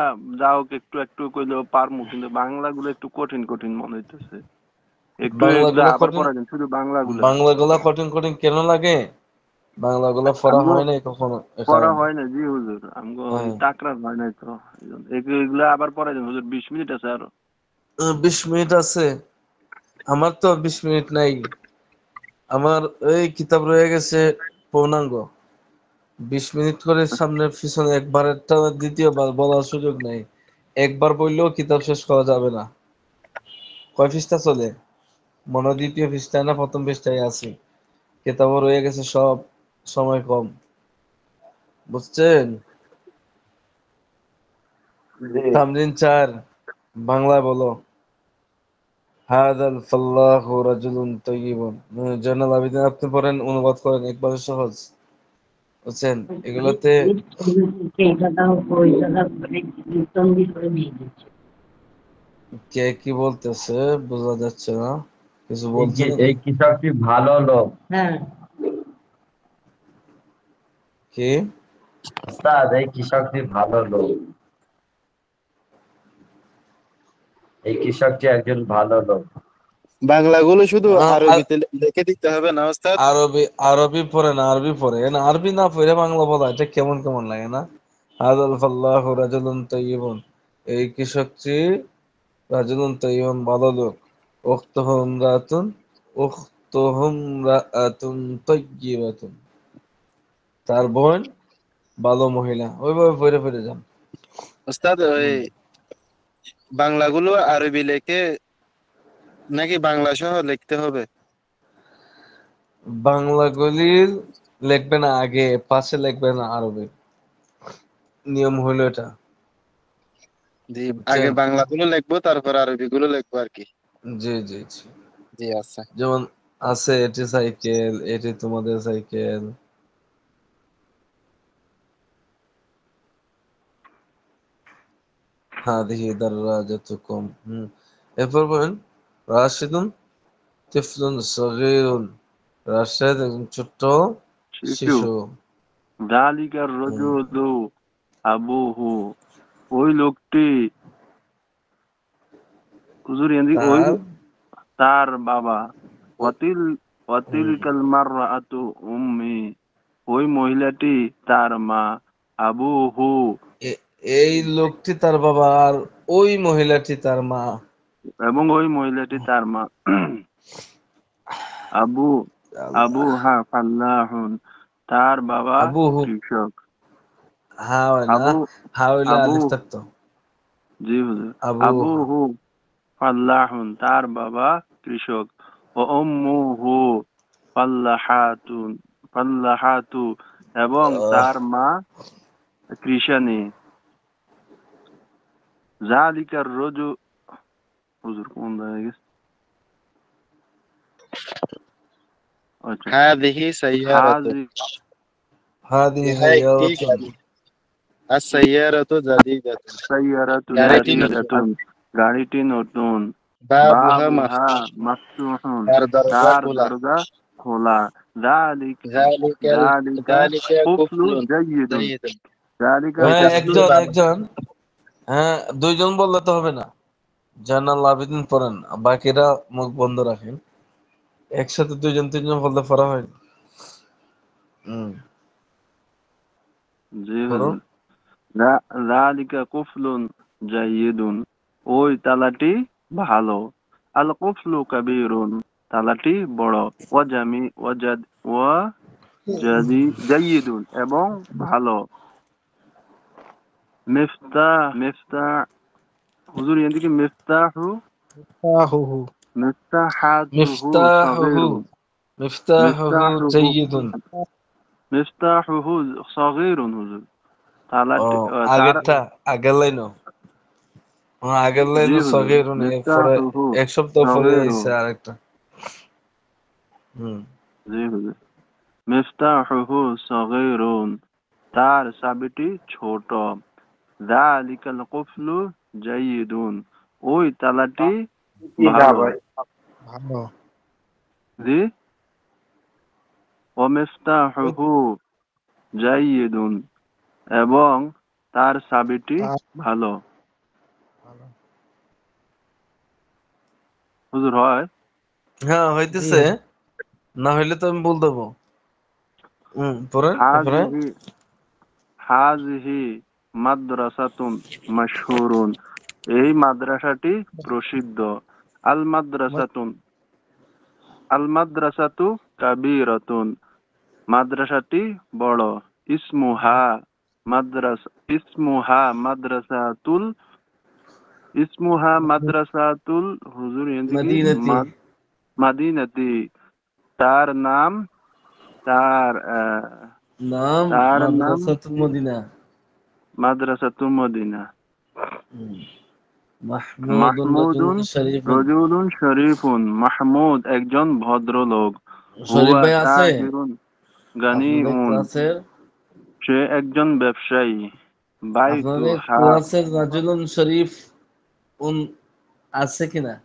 S5: যা হোক একটু একটু কইলেও পারমু, কিন্তু বাংলা গুলো একটু কঠিন কঠিন মনে হইতেছে। একটু এগুলা
S1: বাংলাগুলা
S5: আবার
S1: কঠিন,
S5: পড়াই দেন, শুধু বাংলা গুলা।
S1: বাংলাগুলা কঠিন কঠিন কেন লাগে? বাংলাগুলা পড়া
S5: আমগো
S1: হয় নাই কখনো, এ
S5: পড়া
S1: কারণে।
S5: হয় না জি হুজুর, আমগো
S1: হ্যাঁ,
S5: তাকরার হয় নাই তো। এগুলা আবার পড়াই দেন হুজুর, 20 মিনিট আছে আরো।
S1: 20 মিনিট আছে? আমার তো 20 মিনিট নাই। আমার এই কিতাব রয়ে গেছে পূর্ণাঙ্গ। 20 মিনিট করে সামনে পিছনে একবারেরটা দ্বিতীয়বার বলার সুযোগ নাই। একবার বললেও কিতাব শেষ করা যাবে না। কয় পৃষ্ঠা চলে? মনে হয় দ্বিতীয় পৃষ্ঠায় না প্রথম পৃষ্ঠায় আছি। কিতাবও রয়ে গেছে সব, সময় কম, বুঝছেন?
S3: জি।
S1: তামরিন 4, বাংলায় বলো। হাদাল ফাল্লাহু রাজুলুন তাইয়িবুন। জয়নাল আবেদিন আপনি পড়েন, অনুবাদ করেন, একবারে সহজ, বুঝছেন? এগুলোতে কে কি বলতেছে বোঝা যাচ্ছে না, কিছু বলছে নাকি?
S4: এই কৃষকটি ভালো লোক।
S1: কি?
S4: উস্তাদ, এই কৃষকটি ভালো লোক। এই কৃষকটি একজন ভালো লোক।
S2: বাংলাগুলো শুধু
S1: আর
S2: আরবিতে লিখে দিতে হবে না ওস্তাদ?
S1: আরবি, আরবি পড়ে না, আরবি পড়ে না, আরবি না পড়ে বাংলা বলা, এটা কেমন কেমন লাগে না? হাদাল ফাল্লাহু রাজুলুন তাইয়িবুন, এই কৃষকটি রাজুলুন তাইয়িবুন, ভালো লোক। উখতুহুম রাতুন, উখতুহুম রাআতুন তাইয়্যিবাতুন, তার বোন ভালো মহিলা। ওইভাবে পড়ে পড়ে যান।
S2: ওস্তাদ ওই
S1: হুম।
S2: বাংলাগুলো আরবি লেখে নাকি বাংলা সহ লিখতে হবে?
S1: বাংলাগুলি লিখবে না আগে, পাশে লিখবে না আরবি, নিয়ম হইলো এটা,
S2: জি, আগে
S1: বুঝছেন?
S2: বাংলাগুলো লিখবো তারপর আরবি গুলো লিখবো আর কি।
S1: জি জি জি।
S2: জি আচ্ছা।
S1: যেমন আছে এটি সাইকেল, এটি তোমাদের সাইকেল। হাদিহি দাররাজাতুকুম। এরপর বলেন রাশিদুন তিফলুন সগীরুন, রাশেদ একজন ছোট্ট
S5: শিশু।
S1: শিশু।
S5: যালিকার
S1: হুম।
S5: রজুলু আবুহু, ওই লোকটি হুজুর ওই
S1: তার
S5: তার বাবা।
S1: ও-
S5: ওয়াতিল ওয়াতিল
S1: হুম,
S5: কালমারআতু উম্মি, ওই মহিলাটি তার মা। আবুহু,
S1: এই লোকটি তার বাবা আর ওই মহিলাটি তার মা।
S5: এবং ওই মহিলাটি তার মা। আবু আবু
S1: আল্লাহ।
S5: হা ফাল্লাহুন, তার বাবা
S1: আবুহু,
S5: কৃষক।
S1: হা হয় না,
S5: আবু
S1: হা হইলে
S5: আবু
S1: আলিফ থাকতো।
S5: জি হুজুর।
S1: আবুহু,
S5: আবুহু ফাল্লাহুন, তার বাবা কৃষক। ও উম্মুহু ফাল্লাহাতুন ফাল্লাহাতু, এবং
S1: আহ,
S5: তার মা কৃষানি। জালিকার রজু, হুজুর কোন জায়গায় গেছে? আচ্ছা,
S2: হাদিহি সাইয়ারাতুন।
S5: হাজি
S1: হাদিহি
S2: ইহা একটি
S1: সাইয়ারাতুন।
S2: গাড়ি। আস-সাইয়ারাতু জাদিদাতুন,
S5: সাইয়ারাতু
S2: গাড়িটি নতুন।
S5: জাদিদাতুন, গাড়িটি নতুন।
S2: বাবুহা
S5: বাবুহা
S2: মাফতুহ,
S5: মাফতুহুন,
S2: তার দরজা
S5: তার
S2: খোলা।
S5: দরজা খোলা। যালিক
S2: যালিকাল
S5: যালিকা
S2: যালিকা
S5: কুফলু
S2: কুফলুন
S5: জাইয়িদুন,
S2: জাইয়িদুন,
S5: যালিকা
S1: হ্যাঁ
S2: ওইটা
S5: কুফলু।
S2: খুবই
S1: একজন
S2: ভালো।
S1: একজন, হ্যাঁ দুইজন বললে তো হবে না। জানাল আবেদিন পড়েন, বাকিরা মুখ বন্ধ রাখেন। একসাথে দুইজন তিনজন বলতে পারা হয় না। হুম,
S5: জি
S1: পড়ুন।
S5: হুজুর। যালিকা কুফলুন জাইয়িদুন, ওই তালাটি ভালো। আল কুফলু কাবীরুন, তালাটি বড়। ওয়া জামি ওয়া জাদ ওয়া জাদি জাইয়িদুন, এবং ভালো। মিফতাহ হুজুর, এদিকে মিফতাহু
S2: তাহুহু,
S5: মিফতাহাতুহু
S1: মিফতাহুহু,
S5: সাগীরুন।
S1: মিফতাহুহু
S5: মিফতাহুহু
S1: জাইয়িদুন।
S5: মিফতাহুহু সাগীরুন হুজুর।
S1: ও
S5: তালাটি তার।
S1: আগেরটা, আগের লাইনও, আগের
S5: জি
S1: লাইনও
S5: হুজুর।
S1: সগীরুন, এরপরে
S5: মিফতাহুহু
S1: এক সপ্তাহ পরে
S5: সাগীরুন।
S1: আইছে আরেকটা। হুম,
S5: জি হুজুর। মিফতাহুহু সাগীরুন, তার চাবিটি ছোট। যালিকাল কুফলু জাইয়িদুন, ওই তালাটি
S3: কি না
S5: ভালো।
S3: ভাই?
S2: ভালো।
S5: জি। ওয়ামিফতাহুহু জাইয়িদুন, এবং তার চাবিটি
S2: তার
S5: ভালো।
S2: ভালো।
S5: হুজুর হয়।
S1: হ্যাঁ
S2: জি
S1: হইতেছে, না হইলে তো আমি বল দেবো। পড়েন তারপরে।
S5: হাযিহি হাযিহি মাদ্রাসাতুন মাশহুরুন, এই মাদ্রাসাটি প্রসিদ্ধ। আল মাদ্রাসাতুন আল মাদ্রাসাতু কাবীরাতুন, মাদ্রাসাটি বড়। ইসমুহা ইসমুহা মাদ্রাসাতুল মাদ্রাসাতুল হুজুর, এদিকে
S1: মদিনাতি,
S5: মাদিনাতি, তার নাম, তার
S1: নাম
S5: তার নাম
S1: মাদ্রাসাতুল মদিনা।
S5: মাদ্রাসাতুল মদিনা।
S1: হুম, মাহমুদুন
S5: মাহমুদুন
S1: রাজুলুন শরীফুন।
S5: রজুলুন শরীফুন, মাহমুদ একজন ভদ্রলোক।
S1: শরীফ
S5: হুয়া
S1: ভাই আছে
S5: তাহিরুন
S1: আপনাদের
S5: গানিউন,
S1: ক্লাসের?
S5: সে একজন ব্যবসায়ী। বাইতু
S1: আপনাদের
S5: হা
S1: ক্লাসের রাজুলুন শরীফ উন আছে কিনা?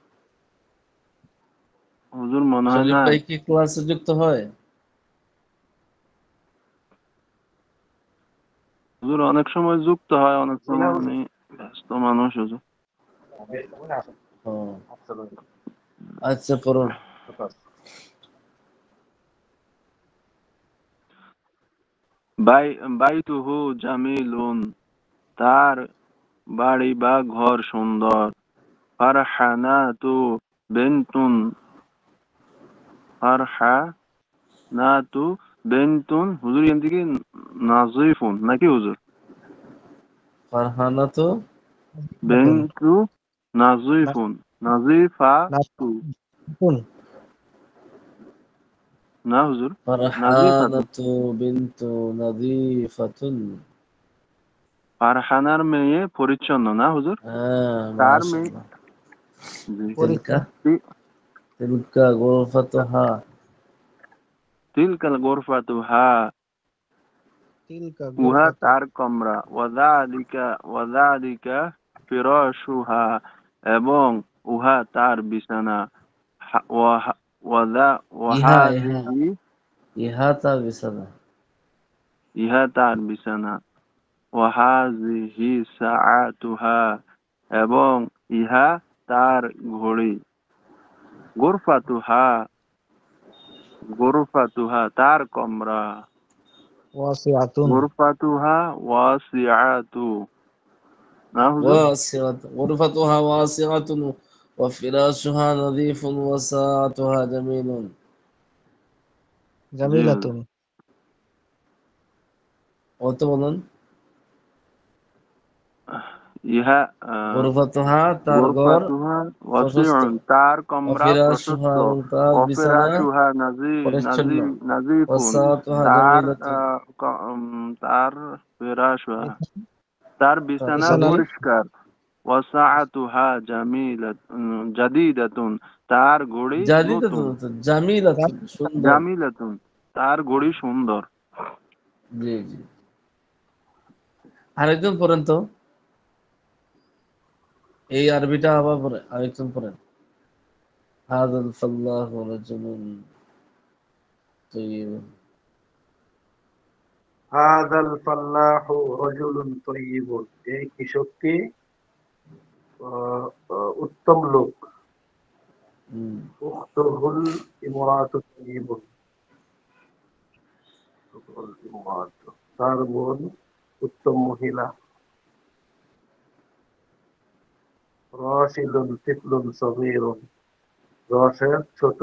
S5: হুজুর মনে হয়
S1: শরীফ
S5: না।
S1: ভাই কি ক্লাসে যুক্ত হয়?
S5: হুজুর অনেক সময় যুক্ত হয়, অনেক সময় উনি ব্যস্ত মানুষ হুজুর।
S1: ও, আচ্ছা পড়ুন।
S5: বাই বাইতুহু জামিলুন, তার বাড়ি বা ঘর সুন্দর। ফারহানাতু বেন্তুন ফারহানাতু বেন্তুন, হুজুর এদিকে নাজিফুন নাকি হুজুর?
S1: ফারহানা তো
S2: নতুন।
S5: বেন্টু নাজিফুন, নাজিফাতু,
S2: নতুন।
S5: না হুজুর, নাজিফাতু।
S1: ফারহানাতু বিনতু নাযিফাতুন।
S5: ফারহানার মেয়ে পরিচ্ছন্ন, না হুজুর?
S1: হ্যাঁ
S5: তার মেয়ে।
S1: মাশাআল্লাহ।
S5: জি।
S1: তিলকা
S5: তি-
S1: তিলকা গুরফাতুহা।
S5: তিলকাল গোরফাতুহা,
S2: তিলকা
S5: উহা
S2: গুরফাতু,
S5: তার কমরা। ওয়াযালিকা ফিরাশুহা, এবং উহা তার বিছানা। হা- ওয়াহা-
S1: ইহা ইহা
S5: ওয়াহাযিহি,
S1: ইহা তার বিছানা।
S5: ইহা তার বিছানা। ওয়াহাযিহি সাআতুহা, এবং ইহা তার ঘড়ি। গোরফাতুহা গোরফাতুহা, তার কমরা।
S2: ওয়াসিআতুন,
S5: গোরফাতুহা ওয়াসিআতু, না হুজুর?
S1: غرفتها واسعة وفراشها نظيف وساعتها جميل.
S5: জি হুজুর।
S2: জামিলাতুন,
S1: অত বলুন।
S5: ইহা আহ,
S1: غرفتها তার ঘর
S5: গোরফাতুহা
S1: প্রশস্ত,
S5: ওয়াসিউন, তার কমরা
S1: وفراشها
S5: প্রশস্ত।
S1: এবং তার বিছানা
S5: অফিরাশুহা
S1: পরিচ্ছন্ন,
S5: নাজিফুন,
S1: وساعتها
S5: তার
S1: جميلة
S5: তার ফিরাশুহা, তার বিছানা
S2: বিছানাটি
S5: পরিষ্কার। ওয়াসাআতুহা জাদিদাতুন, তার ঘড়ি
S1: জাদিদাতুন,
S5: নতুন।
S1: জামিলাতুন সুন্দর।
S5: জামিলাতুন, তার ঘড়ি সুন্দর।
S1: জি জি। আরেকজন পড়েন তো, এই আরবিটা আবার পড়ে, আরেকজন পড়েন। হাদাল ফাল্লাহু রাজুলুন তাইয়্যিব।
S3: হাদাল ফাল্লাহু রাজুলুন তাইয়্যিবুন, এই কৃষকটি উত্তম লোক।
S1: হুম,
S3: উখতুহুল ইমরাতু তাইয়্যিবুন, উখতুহুল ইমরাতু, তার বোন উত্তম মহিলা। রাশিদুন তিফলুন সগীরুন, রশেদ ছোট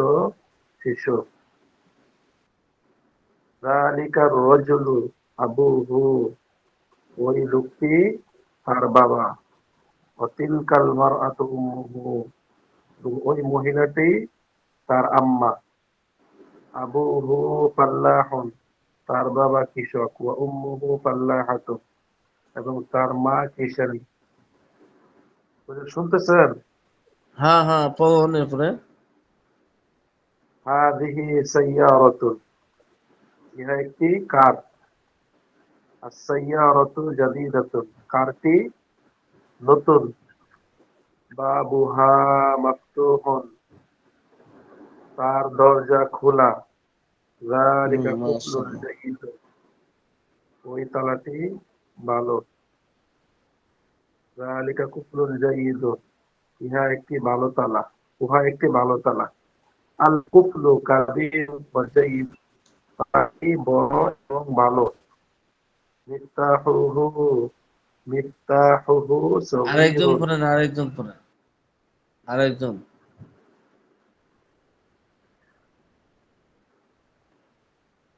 S3: শিশু। যালিকার রাজুলু আবুহু, ওই লোকটি তার বাবা। অতিলকাল মারআতু উম্মুহু, ওই মহিলাটি তার আম্মা। আবুহু ফাল্লাহুন, তার বাবা কৃষক। ওয়া উম্মুহু ফাল্লাহাতুন, এবং তার মা কৃষাণী। শুনতেছেন?
S1: হ্যাঁ হ্যাঁ, পড়ুন এরপরে।
S3: হাদিহি সাইয়ারাতুন, ইহা একটি কার। আস-সাইয়ারাতু জাদিদাতুন, কারটি নতুন। বাবুহা মাফতুহুন, তার দরজা খোলা। যালিকা কুফলুন
S1: মাশাআল্লাহ।
S3: জাইয়িদুন, ওই তালাটি ভালো। যালিকা কুফলুন জাইয়িদুন, ইহা একটি ভালো তালা, উহা একটি ভালো তালা। আল কুফলু কাবীর ওয়া জাইয়িদ, তালাটি বড় এবং ভালো। মিফতাহুহু, মিফতাহুহু
S1: আরেকজন
S3: সগীরুন,
S1: পড়েন, আরেকজন পড়েন, আরেকজন,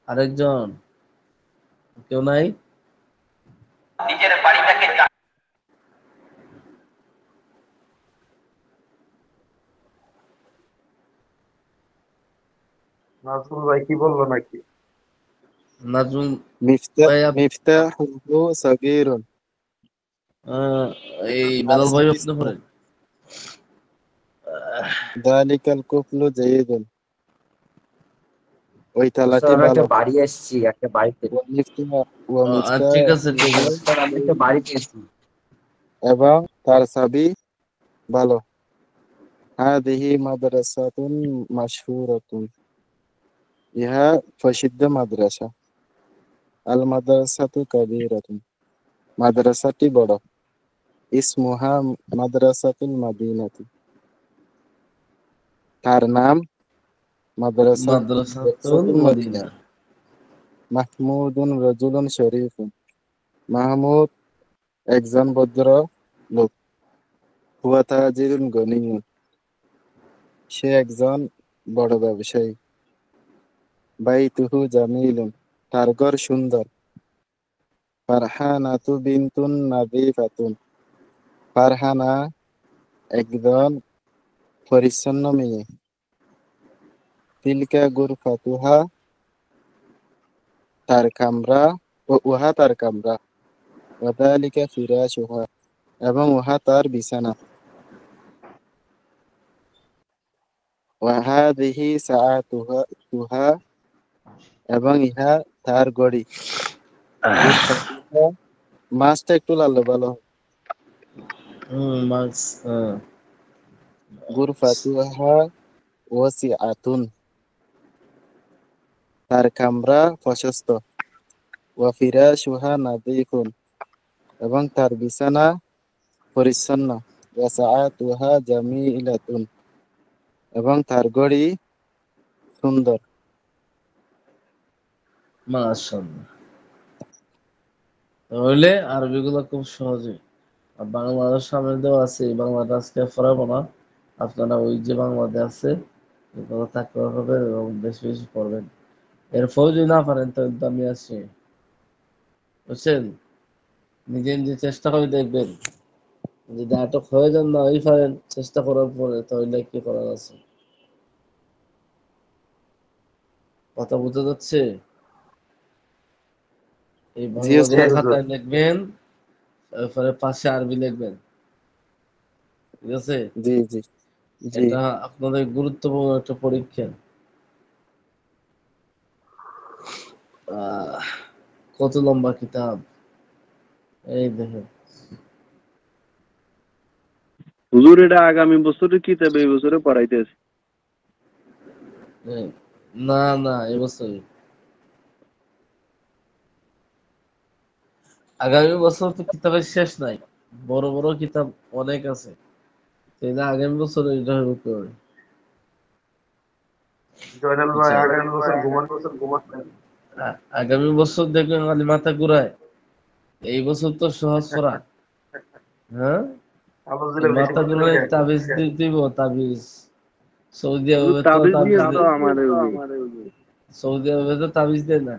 S1: আরেকজন, কেউ নাই?
S3: নাজমুল ভাই কি বললো নাকি?
S1: নাজমুল
S2: মিফতাহ
S1: ভাই
S2: মিফতাহুহু সাগীরুন,
S1: আহ, এই
S2: আর
S1: বেলাল ভাই আপনি
S2: সাবিস্তা।
S1: পড়েন।
S2: যালিকাল কুফলু জাইয়িদুন, ওই তালাটি
S4: আমি একটা
S2: ভালো।
S4: বাড়ি এসেছি, একটা বাড়িতে।
S2: ওয়া মিফতাহ ওয়া
S1: ঠিক আছে ঠিক
S2: মিফতাহুহু,
S1: আছে।
S4: আমি একটা বাড়িতে এসেছি।
S2: এবং তার চাবি ভালো। হাদিহি মাদ্রাসাতুন মাশহুরাতুন, ইহা প্রসিদ্ধ মাদ্রাসা। আল মাদ্রাসাতু কাবীরাতুন, মাদ্রাসাটি বড়। ইসমুহা মাদ্রাসাতুল মাদিনাতি, তার নাম
S1: মাদ্রাসাতুল
S2: মাদ্রাসাতুল মদিনা।
S1: মদিনা।
S2: মাহমুদুন রাজুলুন শরীফুন, মাহমুদ একজন ভদ্র লোক। হুয়া তাজিরুন গনিয়ুন, সে একজন বড় ব্যবসায়ী। বাইতুহু জামিলুন, তার ঘর সুন্দর। ফারহানাতু বিনতুন নাযীফাতুন, ফারহানা একজন পরিচ্ছন্ন মেয়ে। তিলকা গুরফাতুহা, তার কামরা, ও উহা তার কামরা। ওয়াদালিকা ফিরাশুহা, এবং উহা তার বিছানা। ওয়াহাদিহি সাআতুহা, এবং ইহা তার ঘড়ি। গুরফাতুহা, মাছটা একটু লাল ভালো।
S1: মার্কস।
S2: গুরফাতুহা ওয়াসিআতুন, তার কামরা প্রশস্ত। ওয়া ফিরাশুহা নাযীফুন, এবং তার বিছানা পরিচ্ছন্ন। ওয়া সাআতুহা জামিলাতুন, এবং তার ঘড়ি সুন্দর।
S1: মাশাআল্লাহ। তাহলে আরবি গুলো খুব সহজে, আর বাংলার সামনে দেওয়া আছে, এই বাংলাটা আজকে পড়াবো না। আপনারা ওই যে বাংলাতে আছে ওগুলো থাকতে হবে এবং বেশি বেশি পড়বেন। এরপর যদি না পারেন তাহলে তো আমি আছি, বুঝছেন? নিজে নিজে চেষ্টা করে দেখবেন, যদি আটক হয়ে যান না ওই পারেন চেষ্টা করার পরে, তাহলে কি করার আছে। কথা বোঝা যাচ্ছে? এই
S2: জি
S1: বাংলাগুলো
S2: ওস্তাদ।
S3: হুজুর।
S1: খাতায় লিখবেন, তারপরে পাশে আরবি লিখবেন, ঠিক আছে?
S2: জি জি জি।
S1: এটা আপনাদের গুরুত্বপূর্ণ একটা পরীক্ষা। আহ, কত লম্বা কিতাব! এই দেখেন
S5: হুজুর এটা আগামী বছরে কিতাব এই বছরে পড়াইতেছে।
S1: এই, না না এবছরই, আগামী বছর তো কিতাবের শেষ নাই, বড় বড় কিতাব অনেক আছে, তাই না? আগামী বছর এটা হবে কি হবে?
S3: জয়নাল ভাই
S1: বুঝছেন?
S3: আগামী বছর ঘুমাচ্ছেন।
S1: আগামী বছর দেখবেন খালি মাথা ঘুরায়, এই বছর তো সহজ করা। হ্যাঁ, এই
S3: আলোচনা বেশি
S1: মাথা
S3: করছেন
S1: ঘুরায়
S3: কেন?
S1: তাবিজ দিব, তাবিজ। সৌদি
S5: হুজুর
S1: আরবে তো
S5: তাবিজ
S1: তাবিজ
S5: দিয়েন তো
S1: দেয়,
S5: আমারে হুজুর।
S1: সৌদি আরবে তো তাবিজ দেয় না,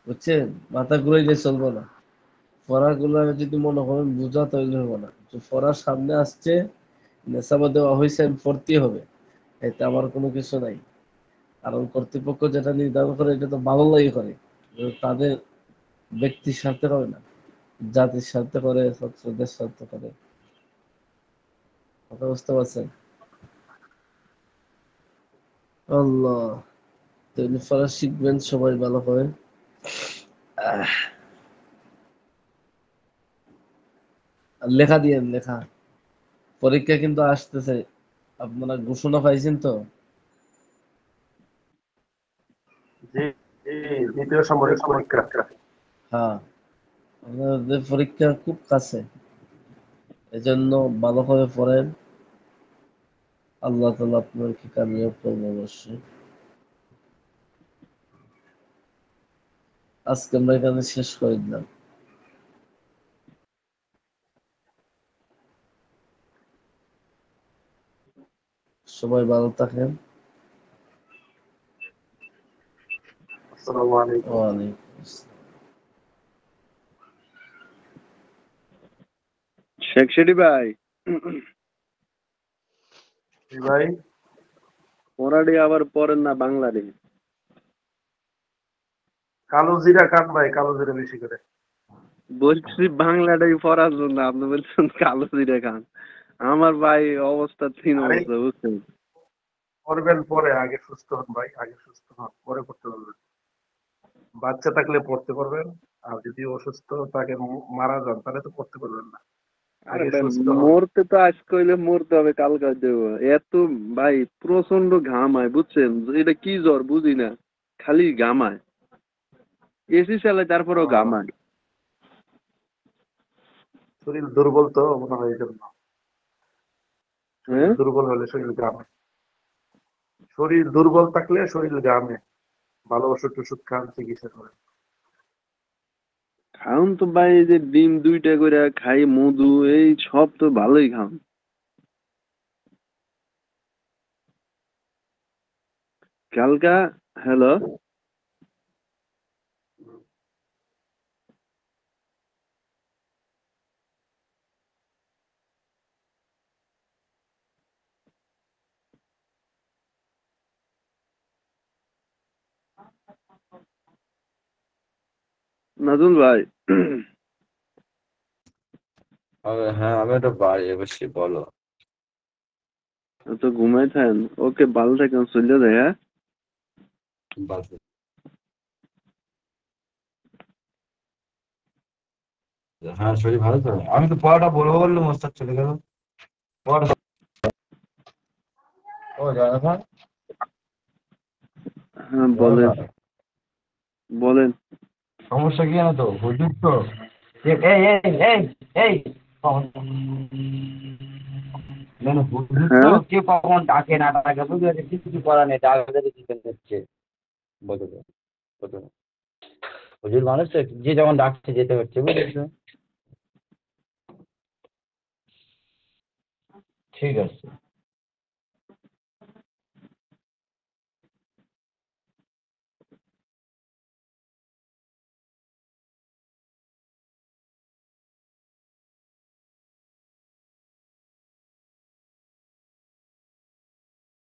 S1: বুঝছেন? মাথা ঘুরাইলে চলবো না, পড়াগুলো যদি মনে করেন বোঝা তৈরি হবো না, তো পড়ার সামনে আসছে, নেশাবা দেওয়া হয়েছে, আমি পড়তেই হবে, এতে আমার কোনো কিছু নাই। কারণ কর্তৃপক্ষ যেটা নির্ধারণ করে এটা তো ভালো লাগে করে, তাদের ব্যক্তির স্বার্থে করে না, জাতির স্বার্থে করে, ছাত্রদের স্বার্থে করে। কথা বুঝতে পারছেন? আল্লাহ, তৈরি পড়া শিখবেন সবাই ভালো করে। আহ, আর লেখা দিয়েন, লেখা। পরীক্ষা কিন্তু আসতেছে, আপনারা ঘোষণা পাইছেন তো?
S3: জি জি, দ্বিতীয় সামরিক পরীক্ষা।
S1: হ্যাঁ, আপনাদের পরীক্ষা খুব কাছে, এজন্য ভালো করে পড়েন, আল্লাহ তাআলা আপনাকে কামিয়াব করবে অবশ্যই। আজকে আমরা এখানে শেষ করে দিলাম। সবাই ভালো থাকেন।
S3: আসসালামু আলাইকুম।
S1: ওয়ালাইকুম আসসালাম।
S5: শেখ শেঠি ভাই,
S3: জি ভাই,
S5: পড়াটি আবার পড়েন না বাংলাটি।
S3: কালো জিরা খান ভাই, কালো জিরা বেশি করে।
S5: বলছি বাংলাটাই পড়ার জন্য, আপনি বলছেন কালো জিরা খান। আমার ভাই অবস্থা তিন
S3: আরে
S5: অবস্থা, বুঝছেন?
S3: পড়বেন পরে, আগে সুস্থ হন ভাই, আগে সুস্থ হন পরে পড়তে পারবেন। বাচ্চা থাকলে পড়তে পারবেন, আর যদি অসুস্থ তাকে মারা যান তাহলে তো পড়তে পারবেন না।
S5: আরে
S3: আগে
S5: ভাই,
S3: সুস্থ হন।
S5: মরতে তো আজকে হইলে মরতে হবে, কালকে দেবো। এত ভাই প্রচন্ড ঘাম হয়, বুঝছেন? এটা কি জ্বর বুঝি না, খালি ঘামায়। এসি চালায় তারপরেও
S3: আহ,
S5: ঘামায়।
S3: শরীর দুর্বল তো মনে হয় এই জন্য। শরীর
S5: হ্যাঁ,
S3: দুর্বল হলে শরীর ঘামে। শরীর দুর্বল থাকলে শরীর ঘামে। ভালো ওষুধ টষুধ খান, চিকিৎসা করেন।
S5: খাউন তো ভাই, এই যে ডিম 2টা করে খাই, মধু, এই সব তো ভালোই খান। কালকা, হ্যালো, নাজুল ভাই।
S4: হ্যাঁ, আমি একটা বাড়ি বসছি, বলো।
S5: তো ঘুমাই থাকেন, ওকে, ভালো থাকেন, চলে যায়, হ্যাঁ।
S4: বাস। হ্যাঁ, শরীর ভালো তো। আমি তো পড়াটা বলবো বললাম, ওস্তাদ চলে গেল। পড়াটা ও জয়নাল,
S5: হ্যাঁ বলেন, বলেন।
S4: সমস্যা কি জানো তো, হুজুর তো এই এই এই এই এই জানো, হুজুর তো
S5: হ্যাঁ,
S4: কে কখন ডাকে না ডাকে বুঝতে পারছি, কিছু করার নেই, ডাকে চিকেন হচ্ছে। বলতে তো বলতে তো। হুজুর মানুষ তো, যে যখন ডাকছে যেতে হচ্ছে, বুঝেছো? ঠিক আছে।